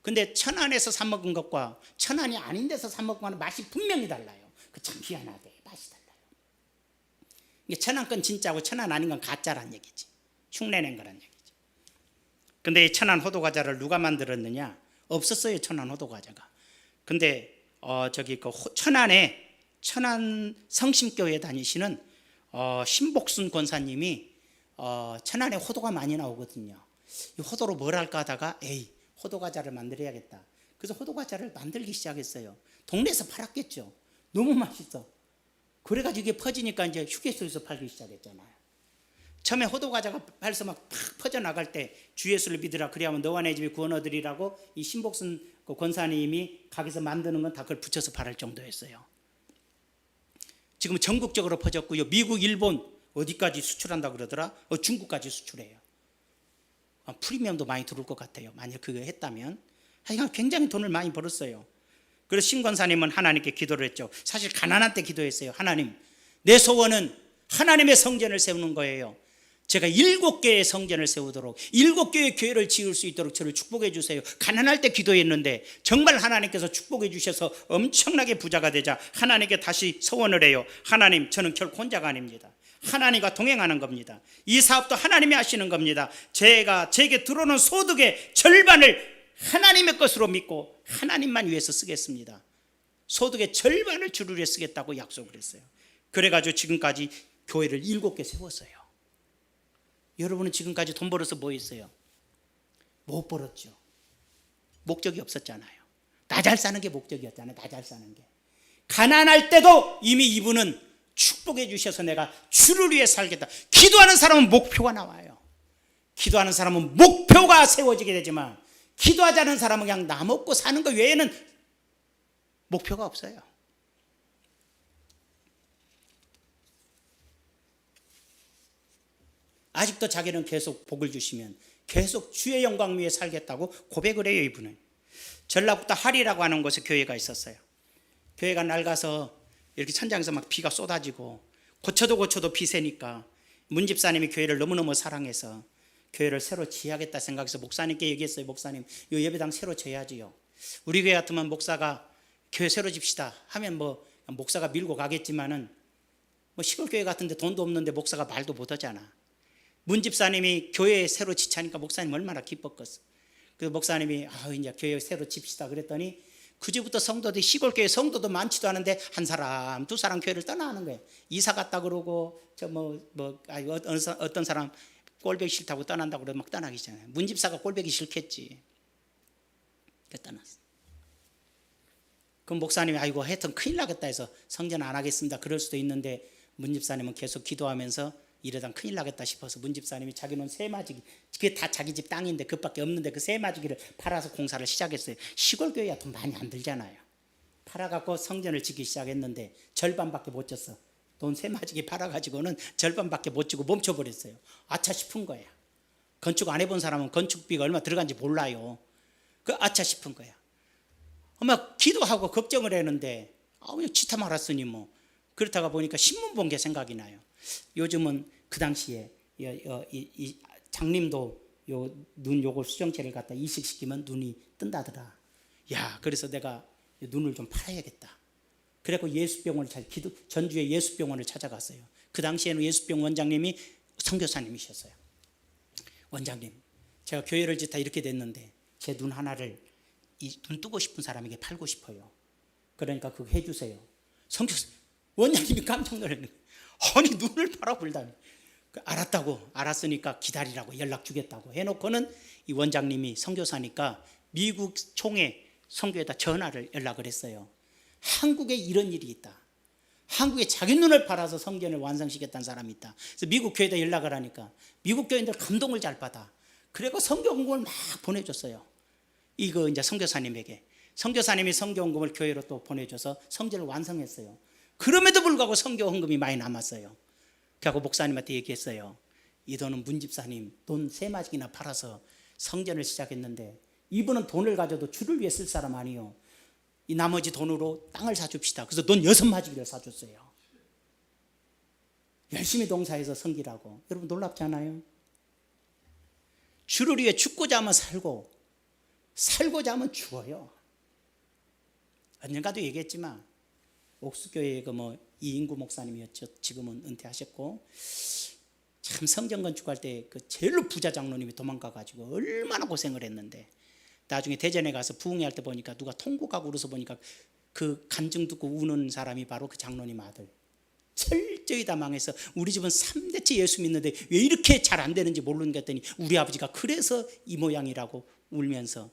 D: 근데 천안에서 사 먹은 것과 천안이 아닌 데서 사 먹은 거는 맛이 분명히 달라요. 그 참 희한하대. 맛이 달라요. 이게 천안 건 진짜고 천안 아닌 건 가짜란 얘기지. 흉내낸 거란 얘기지. 근데 이 천안 호두과자를 누가 만들었느냐? 없었어요, 천안 호두과자가. 근데 천안에 천안 성심교회 다니시는 신복순 권사님이 천안에 호두가 많이 나오거든요. 이 호두로 뭘 할까 하다가 호두과자를 만들어야겠다. 그래서 호두과자를 만들기 시작했어요. 동네에서 팔았겠죠. 너무 맛있어. 그래가지고 이게 퍼지니까 이제 휴게소에서 팔기 시작했잖아요. 처음에 호두과자가 발서 막 퍼져나갈 때 주 예수를 믿으라 그리하면 너와 내 집이 구원 얻으리라고 이 신복순 권사님이 가게에서 만드는 건 다 그걸 붙여서 팔을 정도였어요. 지금 전국적으로 퍼졌고요. 미국, 일본 어디까지 수출한다 그러더라? 중국까지 수출해요. 프리미엄도 많이 들어올 것 같아요. 만약 그거 했다면. 하여간 굉장히 돈을 많이 벌었어요. 그래서 신권사님은 하나님께 기도를 했죠. 사실 가난한 때 기도했어요. 하나님, 내 소원은 하나님의 성전을 세우는 거예요. 제가 7개의 성전을 세우도록 7개의 교회를 지을 수 있도록 저를 축복해 주세요. 가난할 때 기도했는데 정말 하나님께서 축복해 주셔서 엄청나게 부자가 되자 하나님께 다시 소원을 해요. 하나님, 저는 결코 혼자가 아닙니다. 하나님과 동행하는 겁니다. 이 사업도 하나님이 하시는 겁니다. 제게 들어오는 소득의 절반을 하나님의 것으로 믿고 하나님만 위해서 쓰겠습니다. 소득의 절반을 주를 위해 쓰겠다고 약속을 했어요. 그래가지고 지금까지 교회를 7개 세웠어요. 여러분은 지금까지 돈 벌어서 뭐 했어요? 못 벌었죠. 목적이 없었잖아요. 나 잘 사는 게 목적이었잖아요. 나 잘 사는 게. 가난할 때도 이미 이분은 축복해 주셔서 내가 주를 위해 살겠다. 기도하는 사람은 목표가 나와요. 기도하는 사람은 목표가 세워지게 되지만 기도하지 않은 사람은 그냥 나 먹고 사는 것 외에는 목표가 없어요. 아직도 자기는 계속 복을 주시면 계속 주의 영광 위에 살겠다고 고백을 해요. 이분은 전라북도 하리라고 하는 곳에 교회가 있었어요. 교회가 낡아서 이렇게 천장에서 막 비가 쏟아지고 고쳐도 비 새니까 문집사님이 교회를 너무너무 사랑해서 교회를 새로 지어야겠다 생각해서 목사님께 얘기했어요. 목사님, 이 예배당 새로 지어야지요. 우리 교회 같으면 목사가 교회 새로 집시다 하면 뭐 목사가 밀고 가겠지만은 뭐 시골 교회 같은데 돈도 없는데 목사가 말도 못하잖아. 문집사님이 교회 새로 지차니까 목사님 얼마나 기뻤겠어. 그래서 목사님이 이제 교회 새로 집시다 그랬더니 그제부터 성도들이 시골교회 성도도 많지도 않은데 한 사람 두 사람 교회를 떠나는 거예요. 이사 갔다 그러고 어떤 사람 꼴보기 싫다고 떠난다고 그러면 막 떠나기 시작해요. 문집사가 꼴보기 싫겠지. 그래서 떠났어. 그럼 목사님이 하여튼 큰일 나겠다 해서 성전 안 하겠습니다. 그럴 수도 있는데 문집사님은 계속 기도하면서 이러다 큰일 나겠다 싶어서 문집사님이 자기는 새마지기, 그게 다 자기 집 땅인데 그밖에 없는데 그 새마지기를 팔아서 공사를 시작했어요. 시골 교회야 돈 많이 안 들잖아요. 팔아갖고 성전을 짓기 시작했는데 절반밖에 못 졌어. 돈 새마지기 팔아가지고는 절반밖에 못 지고 멈춰버렸어요. 아차 싶은 거야. 건축 안 해본 사람은 건축비가 얼마 들어간지 몰라요. 그 아차 싶은 거야. 엄마 기도하고 걱정을 했는데 그냥 지타 말았으니 뭐. 그렇다가 보니까 신문 본 게 생각이 나요. 요즘은 그 당시에 이 장님도 눈 요걸 수정체를 갖다 이식시키면 눈이 뜬다더라. 야, 그래서 내가 눈을 좀 팔아야겠다. 그래서 예수병원을 전주의 예수병원을 찾아갔어요. 그 당시에는 예수병원 원장님이 선교사님이셨어요. 원장님, 제가 교회를 짓다 이렇게 됐는데 제 눈 하나를 눈 뜨고 싶은 사람에게 팔고 싶어요. 그러니까 그거 해주세요. 선교사 원장님이 깜짝 놀랐네. 아니 눈을 팔아불다니. 알았으니까 기다리라고 연락 주겠다고 해놓고는 이 원장님이 선교사니까 미국 총회 선교에다 연락을 했어요. 한국에 이런 일이 있다. 한국에 자기 눈을 팔아서 성전을 완성시켰다는 사람이 있다. 그래서 미국 교회에다 연락을 하니까 미국 교인들 감동을 잘 받아. 그리고 선교헌금을 막 보내줬어요. 이거 이제 선교사님에게. 선교사님이 선교헌금을 교회로 또 보내줘서 성전을 완성했어요. 그럼에도 불구하고 선교헌금이 많이 남았어요. 그래서 목사님한테 얘기했어요. 이 돈은 문집사님 돈 3마지기나 팔아서 성전을 시작했는데 이분은 돈을 가져도 주를 위해 쓸 사람 아니요. 이 나머지 돈으로 땅을 사줍시다. 그래서 돈 6마지기를 사줬어요. 열심히 동사해서 섬기라고. 여러분 놀랍지 않아요? 주를 위해 죽고자 하면 살고자 하면 죽어요. 언젠가도 얘기했지만 옥수교회의 이인구 목사님이었죠. 지금은 은퇴하셨고 참 성전 건축할 때 그 제일로 부자 장로님이 도망가가지고 얼마나 고생을 했는데 나중에 대전에 가서 부흥회 할 때 보니까 누가 통곡하고 울어서 보니까 그 간증 듣고 우는 사람이 바로 그 장로님 아들. 철저히 다 망해서 우리 집은 3대째 예수 믿는데 왜 이렇게 잘 안 되는지 모르는 게 했더니 우리 아버지가 그래서 이 모양이라고 울면서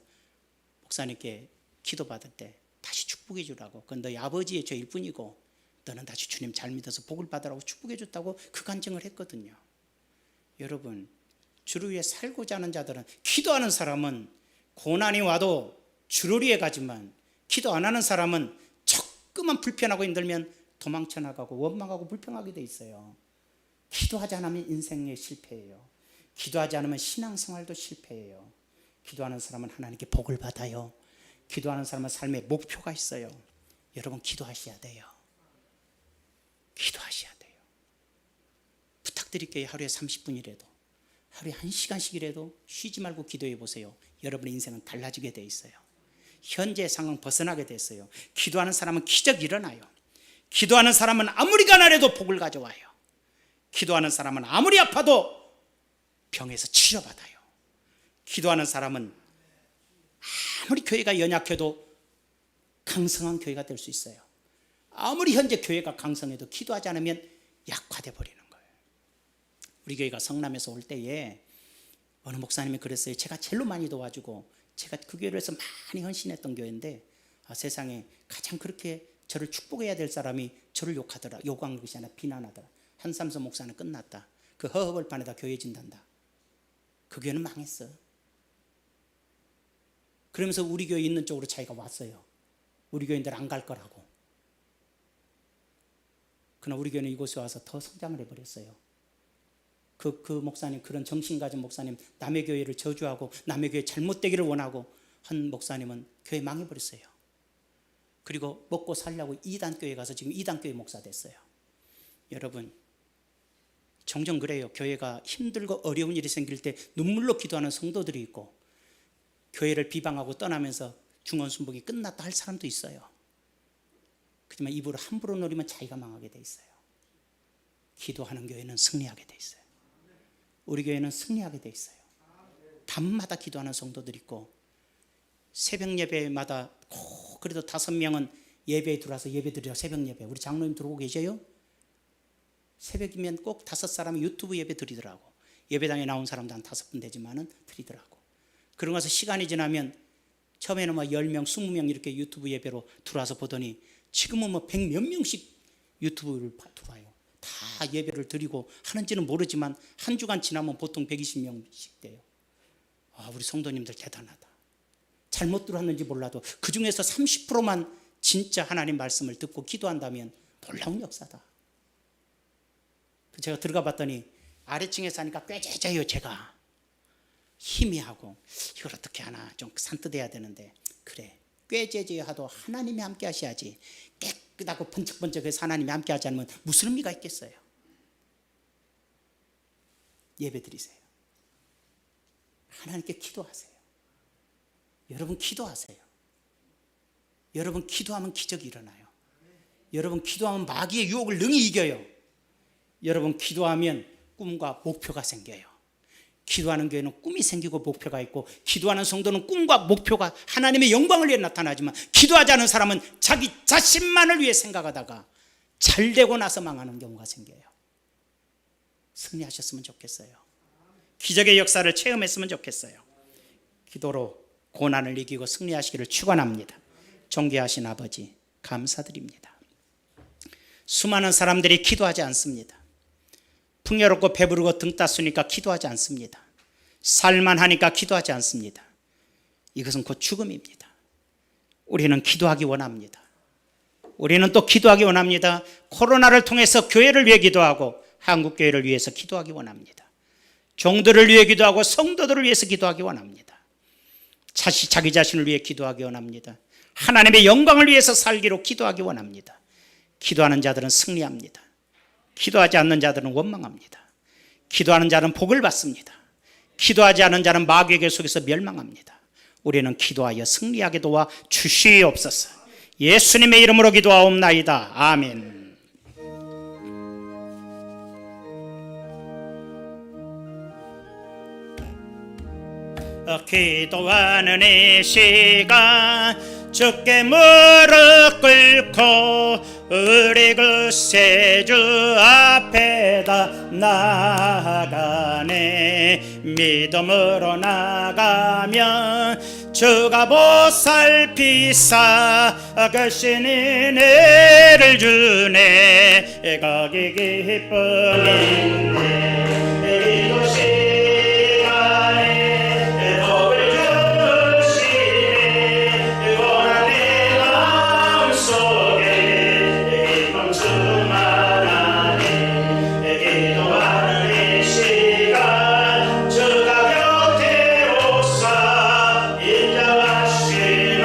D: 목사님께 기도받을 때 다시 축복해 주라고. 그건 너희 아버지의 죄일 뿐이고 너는 다시 주님 잘 믿어서 복을 받으라고 축복해 줬다고 그 간증을 했거든요. 여러분 주를 위해 살고자 하는 자들은, 기도하는 사람은 고난이 와도 주를 위해 가지만 기도 안 하는 사람은 조금만 불편하고 힘들면 도망쳐 나가고 원망하고 불평하게 돼 있어요. 기도하지 않으면 인생에 실패해요. 기도하지 않으면 신앙생활도 실패해요. 기도하는 사람은 하나님께 복을 받아요. 기도하는 사람은 삶에 목표가 있어요. 여러분 기도하셔야 돼요. 기도하셔야 돼요. 부탁드릴게요. 하루에 30분이라도, 하루에 1시간씩이라도 쉬지 말고 기도해 보세요. 여러분의 인생은 달라지게 돼 있어요. 현재 상황 벗어나게 됐어요. 기도하는 사람은 기적이 일어나요. 기도하는 사람은 아무리 가난해도 복을 가져와요. 기도하는 사람은 아무리 아파도 병에서 치료받아요. 기도하는 사람은 아무리 교회가 연약해도 강성한 교회가 될 수 있어요. 아무리 현재 교회가 강성해도 기도하지 않으면 약화돼 버리는 거예요. 우리 교회가 성남에서 올 때에 어느 목사님이 그랬어요. 제가 제일로 많이 도와주고 제가 그 교회를 해서 많이 헌신했던 교회인데 세상에 가장 그렇게 저를 축복해야 될 사람이 저를 욕하더라. 욕한 것이 아니라 비난하더라. 한삼선 목사는 끝났다. 그 허허벌판에다 교회 진단다. 그 교회는 망했어. 그러면서 우리 교회 있는 쪽으로 자기가 왔어요. 우리 교인들 안 갈 거라고. 그러나 우리 교회는 이곳에 와서 더 성장을 해버렸어요. 그 목사님, 그런 정신 가진 목사님, 남의 교회를 저주하고 남의 교회 잘못되기를 원하고 한 목사님은 교회 망해버렸어요. 그리고 먹고 살려고 이단교회 가서 지금 이단교회 목사 됐어요. 여러분, 종종 그래요. 교회가 힘들고 어려운 일이 생길 때 눈물로 기도하는 성도들이 있고, 교회를 비방하고 떠나면서 중원순복이 끝났다 할 사람도 있어요. 하지만 입으로 함부로 노리면 자기가 망하게 돼 있어요. 기도하는 교회는 승리하게 돼 있어요. 우리 교회는 승리하게 돼 있어요. 밤마다 기도하는 성도들이 있고, 새벽 예배마다 꼭 그래도 5명은 예배에 들어와서 예배 드려. 새벽 예배. 우리 장로님 들어오고 계셔요? 새벽이면 꼭 5사람이 유튜브 예배 드리더라고. 예배당에 나온 사람도 한 5분 되지만은 드리더라고. 그러고 나서 시간이 지나면 처음에는 막 10명, 20명 이렇게 유튜브 예배로 들어와서 보더니 지금은 뭐 100 몇 명씩 유튜브를 들어와요. 다 예배를 드리고 하는지는 모르지만 한 주간 지나면 보통 120명씩 돼요. 우리 성도님들 대단하다. 잘못 들었는지 몰라도 그 중에서 30%만 진짜 하나님 말씀을 듣고 기도한다면 놀라운 역사다. 제가 들어가 봤더니 아래층에 사니까 꾀죄죄요. 제가 희미하고 이걸 어떻게 하나 좀 산뜻해야 되는데, 그래 꾀죄죄 하도 하나님이 함께 하셔야지. 깨끗하고 번쩍번쩍해서 하나님이 함께 하지 않으면 무슨 의미가 있겠어요. 예배 드리세요. 하나님께 기도하세요. 여러분 기도하세요. 여러분 기도하면 기적이 일어나요. 여러분 기도하면 마귀의 유혹을 능히 이겨요. 여러분 기도하면 꿈과 목표가 생겨요. 기도하는 교회는 꿈이 생기고 목표가 있고, 기도하는 성도는 꿈과 목표가 하나님의 영광을 위해 나타나지만, 기도하지 않은 사람은 자기 자신만을 위해 생각하다가 잘 되고 나서 망하는 경우가 생겨요. 승리하셨으면 좋겠어요. 기적의 역사를 체험했으면 좋겠어요. 기도로 고난을 이기고 승리하시기를 축원합니다. 존귀하신 아버지 감사드립니다. 수많은 사람들이 기도하지 않습니다. 풍요롭고 배부르고 등 따스니까 기도하지 않습니다. 살만하니까 기도하지 않습니다. 이것은 곧 죽음입니다. 우리는 기도하기 원합니다. 우리는 또 기도하기 원합니다. 코로나를 통해서 교회를 위해 기도하고 한국교회를 위해서 기도하기 원합니다. 종들을 위해 기도하고 성도들을 위해서 기도하기 원합니다. 자기 자신을 위해 기도하기 원합니다. 하나님의 영광을 위해서 살기로 기도하기 원합니다. 기도하는 자들은 승리합니다. 기도하지 않는 자들은 원망합니다. 기도하는 자는 복을 받습니다. 기도하지 않는 자는 마귀에게 속에서 멸망합니다. 우리는 기도하여 승리하게 도와 주시옵소서. 예수님의 이름으로 기도하옵나이다. 아멘. 기도하는 이 시간 주께 무릎 꿇고 우리 그 세주 앞에다 나가네. 믿음으로 나가면 주가 보살피사 크신 은혜를 주네. 거기 기쁨인데 기도 시간에 복을 주시네. 고난의 마음속에 기쁨 충만하네. 기도하는 이 시간 주가 곁에 오사 인자하심을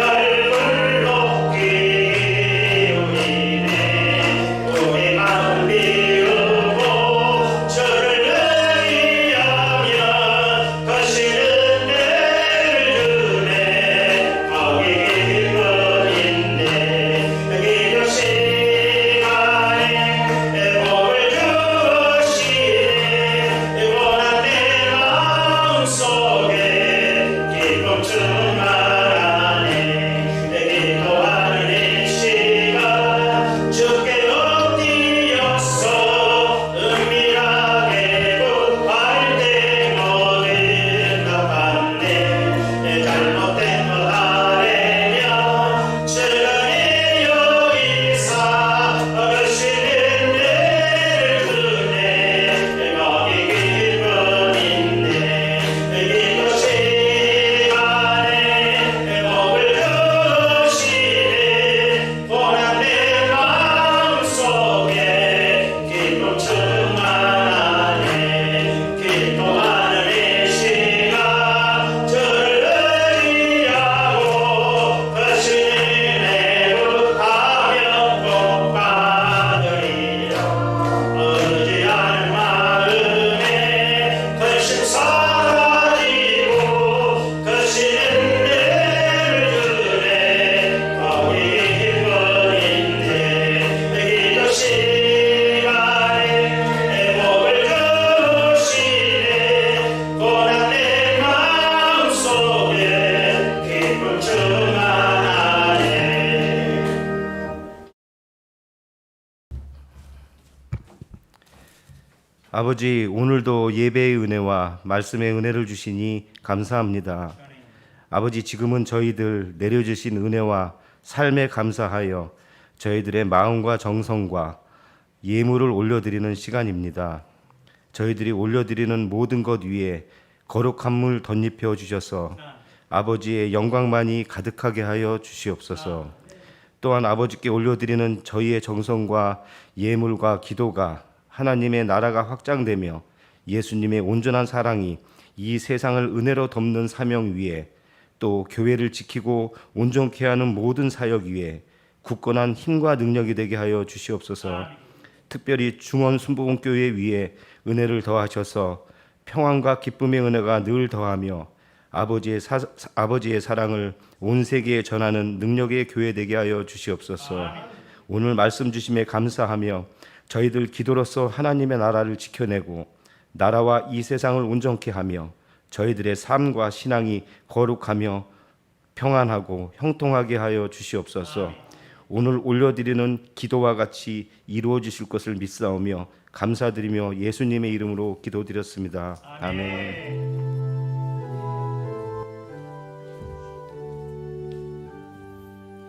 F: 아버지, 오늘도 예배의 은혜와 말씀의 은혜를 주시니 감사합니다. 아버지, 지금은 저희들 내려주신 은혜와 삶에 감사하여 저희들의 마음과 정성과 예물을 올려드리는 시간입니다. 저희들이 올려드리는 모든 것 위에 거룩한 물 덧입혀 주셔서 아버지의 영광만이 가득하게 하여 주시옵소서. 또한 아버지께 올려드리는 저희의 정성과 예물과 기도가 하나님의 나라가 확장되며 예수님의 온전한 사랑이 이 세상을 은혜로 덮는 사명 위에, 또 교회를 지키고 온전케 하는 모든 사역 위에 굳건한 힘과 능력이 되게 하여 주시옵소서. 특별히 중원 순복음교회 위에 은혜를 더하셔서 평안과 기쁨의 은혜가 늘 더하며 아버지의 사랑을 온 세계에 전하는 능력의 교회 되게 하여 주시옵소서. 오늘 말씀 주심에 감사하며 저희들 기도로서 하나님의 나라를 지켜내고 나라와 이 세상을 온전케 하며 저희들의 삶과 신앙이 거룩하며 평안하고 형통하게 하여 주시옵소서. 오늘 올려드리는 기도와 같이 이루어 주실 것을 믿사오며 감사드리며 예수님의 이름으로 기도드렸습니다. 아멘.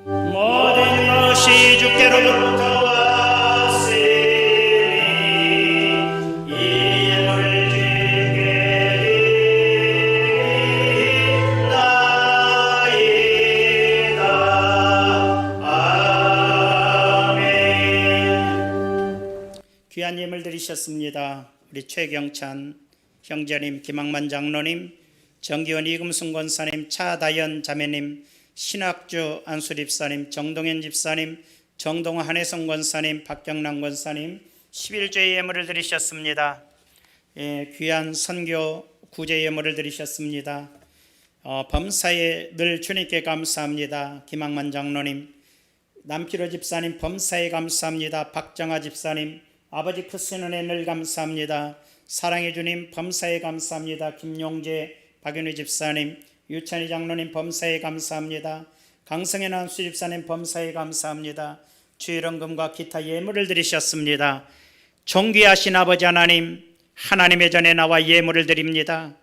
D: 모든 것이 주께로부터 왔으니 이를 지키리이다. 아멘. 귀한 예물 드리셨습니다. 우리 최경찬 형제님, 김학만 장로님, 정기원 이금순 권사님, 차다연 자매님, 신학주 안수리 집사님, 정동현 집사님, 정동호 한혜성 권사님, 박경남 권사님 11조의 예물을 드리셨습니다. 귀한 선교 구제 예물을 드리셨습니다. 범사에 늘 주님께 감사합니다. 김학만 장로님, 남피로 집사님 범사에 감사합니다. 박정아 집사님, 아버지 크신 은혜 늘 감사합니다. 사랑의 주님 범사에 감사합니다. 김용재 박윤희 집사님, 유찬희 장로님 범사에 감사합니다. 강성현 안수 집사님 범사에 감사합니다. 주일원금과 기타 예물을 드리셨습니다. 존귀하신 아버지 하나님, 하나님의 전에 나와 예물을 드립니다.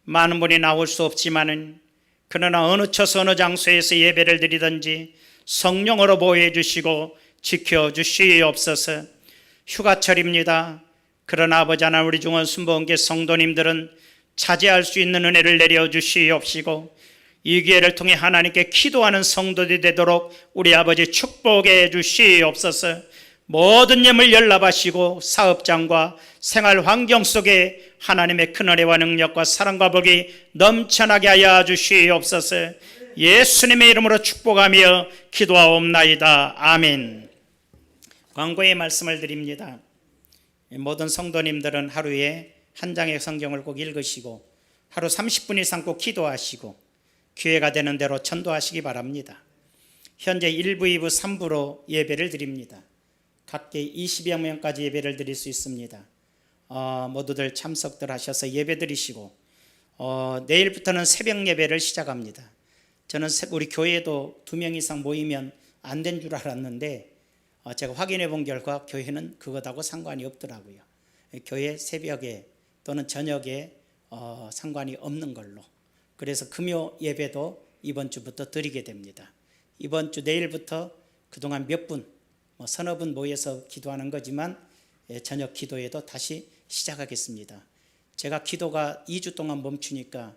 D: 많은 분이 나올 수 없지만은 그러나 어느 처서 어느 장소에서 예배를 드리든지 성령으로 보호해 주시고 지켜 주시옵소서. 휴가철입니다. 그러나 아버지 하나님, 우리 중원 순복음교회 성도님들은 차지할 수 있는 은혜를 내려주시옵시고 이 기회를 통해 하나님께 기도하는 성도들이 되도록 우리 아버지 축복해 주시옵소서. 모든 예물 연락하시고 사업장과 생활 환경 속에 하나님의 큰 은혜와 능력과 사랑과 복이 넘쳐나게 하여 주시옵소서. 예수님의 이름으로 축복하며 기도하옵나이다. 아멘. 광고의 말씀을 드립니다. 모든 성도님들은 하루에 한 장의 성경을 꼭 읽으시고 하루 30분 이상 꼭 기도하시고 기회가 되는 대로 전도하시기 바랍니다. 현재 1부, 2부, 3부로 예배를 드립니다. 각기 20여 명까지 예배를 드릴 수 있습니다. 모두들 참석들 하셔서 예배 드리시고 내일부터는 새벽 예배를 시작합니다. 저는 우리 교회도 2명 이상 모이면 안 된 줄 알았는데 제가 확인해 본 결과 교회는 그것하고 상관이 없더라고요. 교회 새벽에 또는 저녁에 상관이 없는 걸로. 그래서 금요 예배도 이번 주부터 드리게 됩니다. 이번 주 내일부터 그동안 몇 분, 서너 분 모여서 기도하는 거지만 저녁 기도에도 다시 시작하겠습니다. 제가 기도가 2주 동안 멈추니까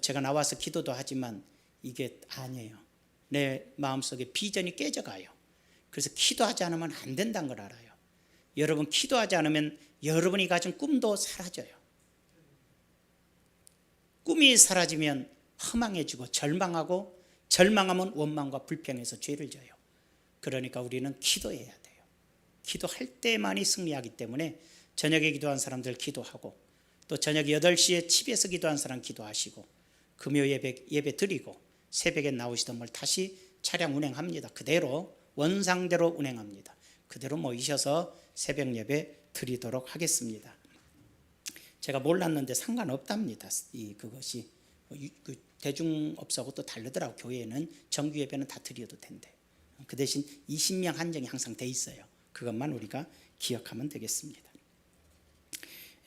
D: 제가 나와서 기도도 하지만 이게 아니에요. 내 마음속에 비전이 깨져가요. 그래서 기도하지 않으면 안 된다는 걸 알아요. 여러분, 기도하지 않으면 여러분이 가진 꿈도 사라져요. 꿈이 사라지면 허망해지고 절망하고, 절망하면 원망과 불평해서 죄를 져요. 그러니까 우리는 기도해야 돼요. 기도할 때만이 승리하기 때문에 저녁에 기도한 사람들 기도하고, 또 저녁 8시에 집에서 기도한 사람 기도하시고, 금요 예배 드리고 새벽에 나오시던 분 다시 차량 운행합니다. 그대로 원상대로 운행합니다. 그대로 모이셔서 새벽 예배 드리도록 하겠습니다. 제가 몰랐는데 상관없답니다. 그것이 대중업소하고 또 다르더라고. 교회는 정규 예배는 다 드려도 된대. 그 대신 20명 한정이 항상 돼 있어요. 그것만 우리가 기억하면 되겠습니다.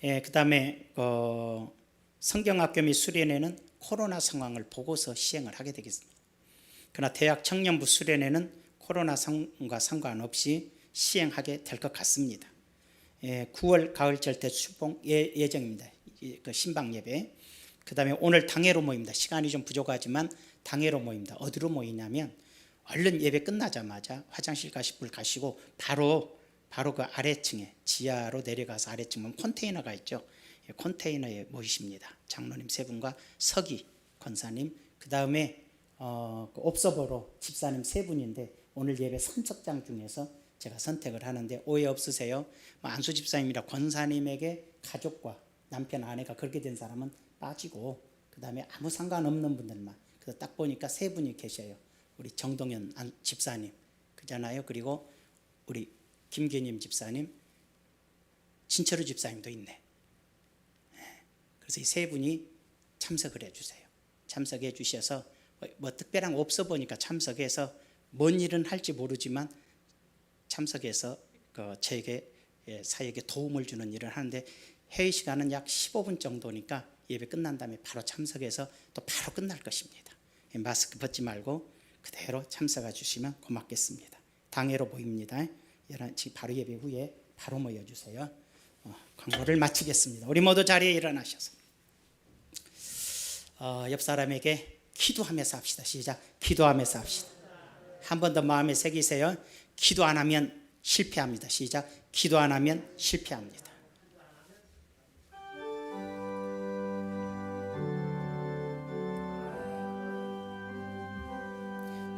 D: 그다음에 성경학교 및 수련회는 코로나 상황을 보고서 시행을 하게 되겠습니다. 그러나 대학 청년부 수련회는 코로나 상황과 상관없이 시행하게 될 것 같습니다. 9월 가을절 때 출봉 예정입니다. 그 신방 예배. 그다음에 오늘 당회로 모입니다. 시간이 좀 부족하지만 당회로 모입니다. 어디로 모이냐면 얼른 예배 끝나자마자 화장실 가실 분 가시고 바로 그 아래층에 지하로 내려가서 아래층 보면 컨테이너가 있죠. 컨테이너에 모이십니다. 장로님 세 분과 서기 권사님, 그 다음에 옵서버로 집사님 세 분인데 오늘 예배 3석장 중에서 제가 선택을 하는데 오해 없으세요. 안수 집사님이라 권사님에게 가족과 남편 아내가 그렇게 된 사람은 빠지고 그 다음에 아무 상관없는 분들만. 그래서 딱 보니까 세 분이 계셔요. 우리 정동현 집사님 그잖아요. 그리고 우리 김계님 집사님, 신철우 집사님도 있네. 그래서 이 세 분이 참석을 해주세요. 참석해 주셔서 뭐 특별한 거 없어 보니까 참석해서 뭔 일은 할지 모르지만 참석해서 저에게 사역에 도움을 주는 일을 하는데 회의 시간은 약 15분 정도니까 예배 끝난 다음에 바로 참석해서 또 바로 끝날 것입니다. 마스크 벗지 말고 그대로 참석해 주시면 고맙겠습니다. 당회로 모입니다. 지금 바로 예배 후에 바로 모여주세요. 광고를 마치겠습니다. 우리 모두 자리에 일어나셔서 옆 사람에게 기도하면서 합시다. 시작. 기도하면서 합시다. 한 번 더 마음에 새기세요. 기도 안 하면 실패합니다. 시작. 기도 안 하면 실패합니다.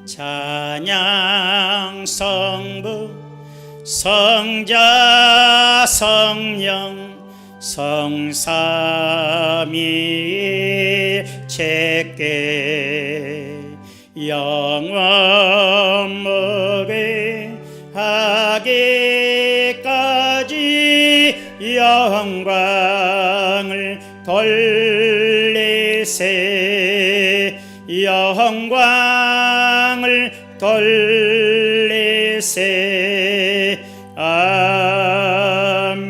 D: 찬양 성부 성자 성령 성삼위일체께 영원 무비하기까지 영광을 돌리세 영광을 돌리세. 아멘.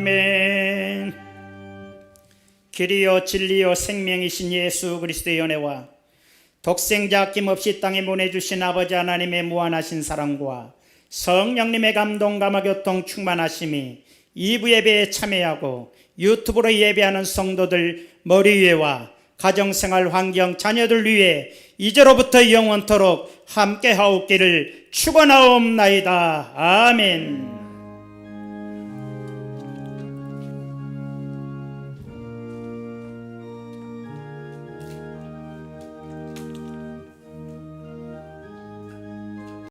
D: 길이요 진리요 생명이신 예수 그리스도의 은혜와 독생자 아낌없이 땅에 보내주신 아버지 하나님의 무한하신 사랑과 성령님의 감동 감화 교통 충만하심이 2부 예배에 참여하고 유튜브로 예배하는 성도들 머리 위에와 가정생활 환경 자녀들 위해 이제로부터 영원토록 함께하옵기를 축원하옵나이다. 아멘.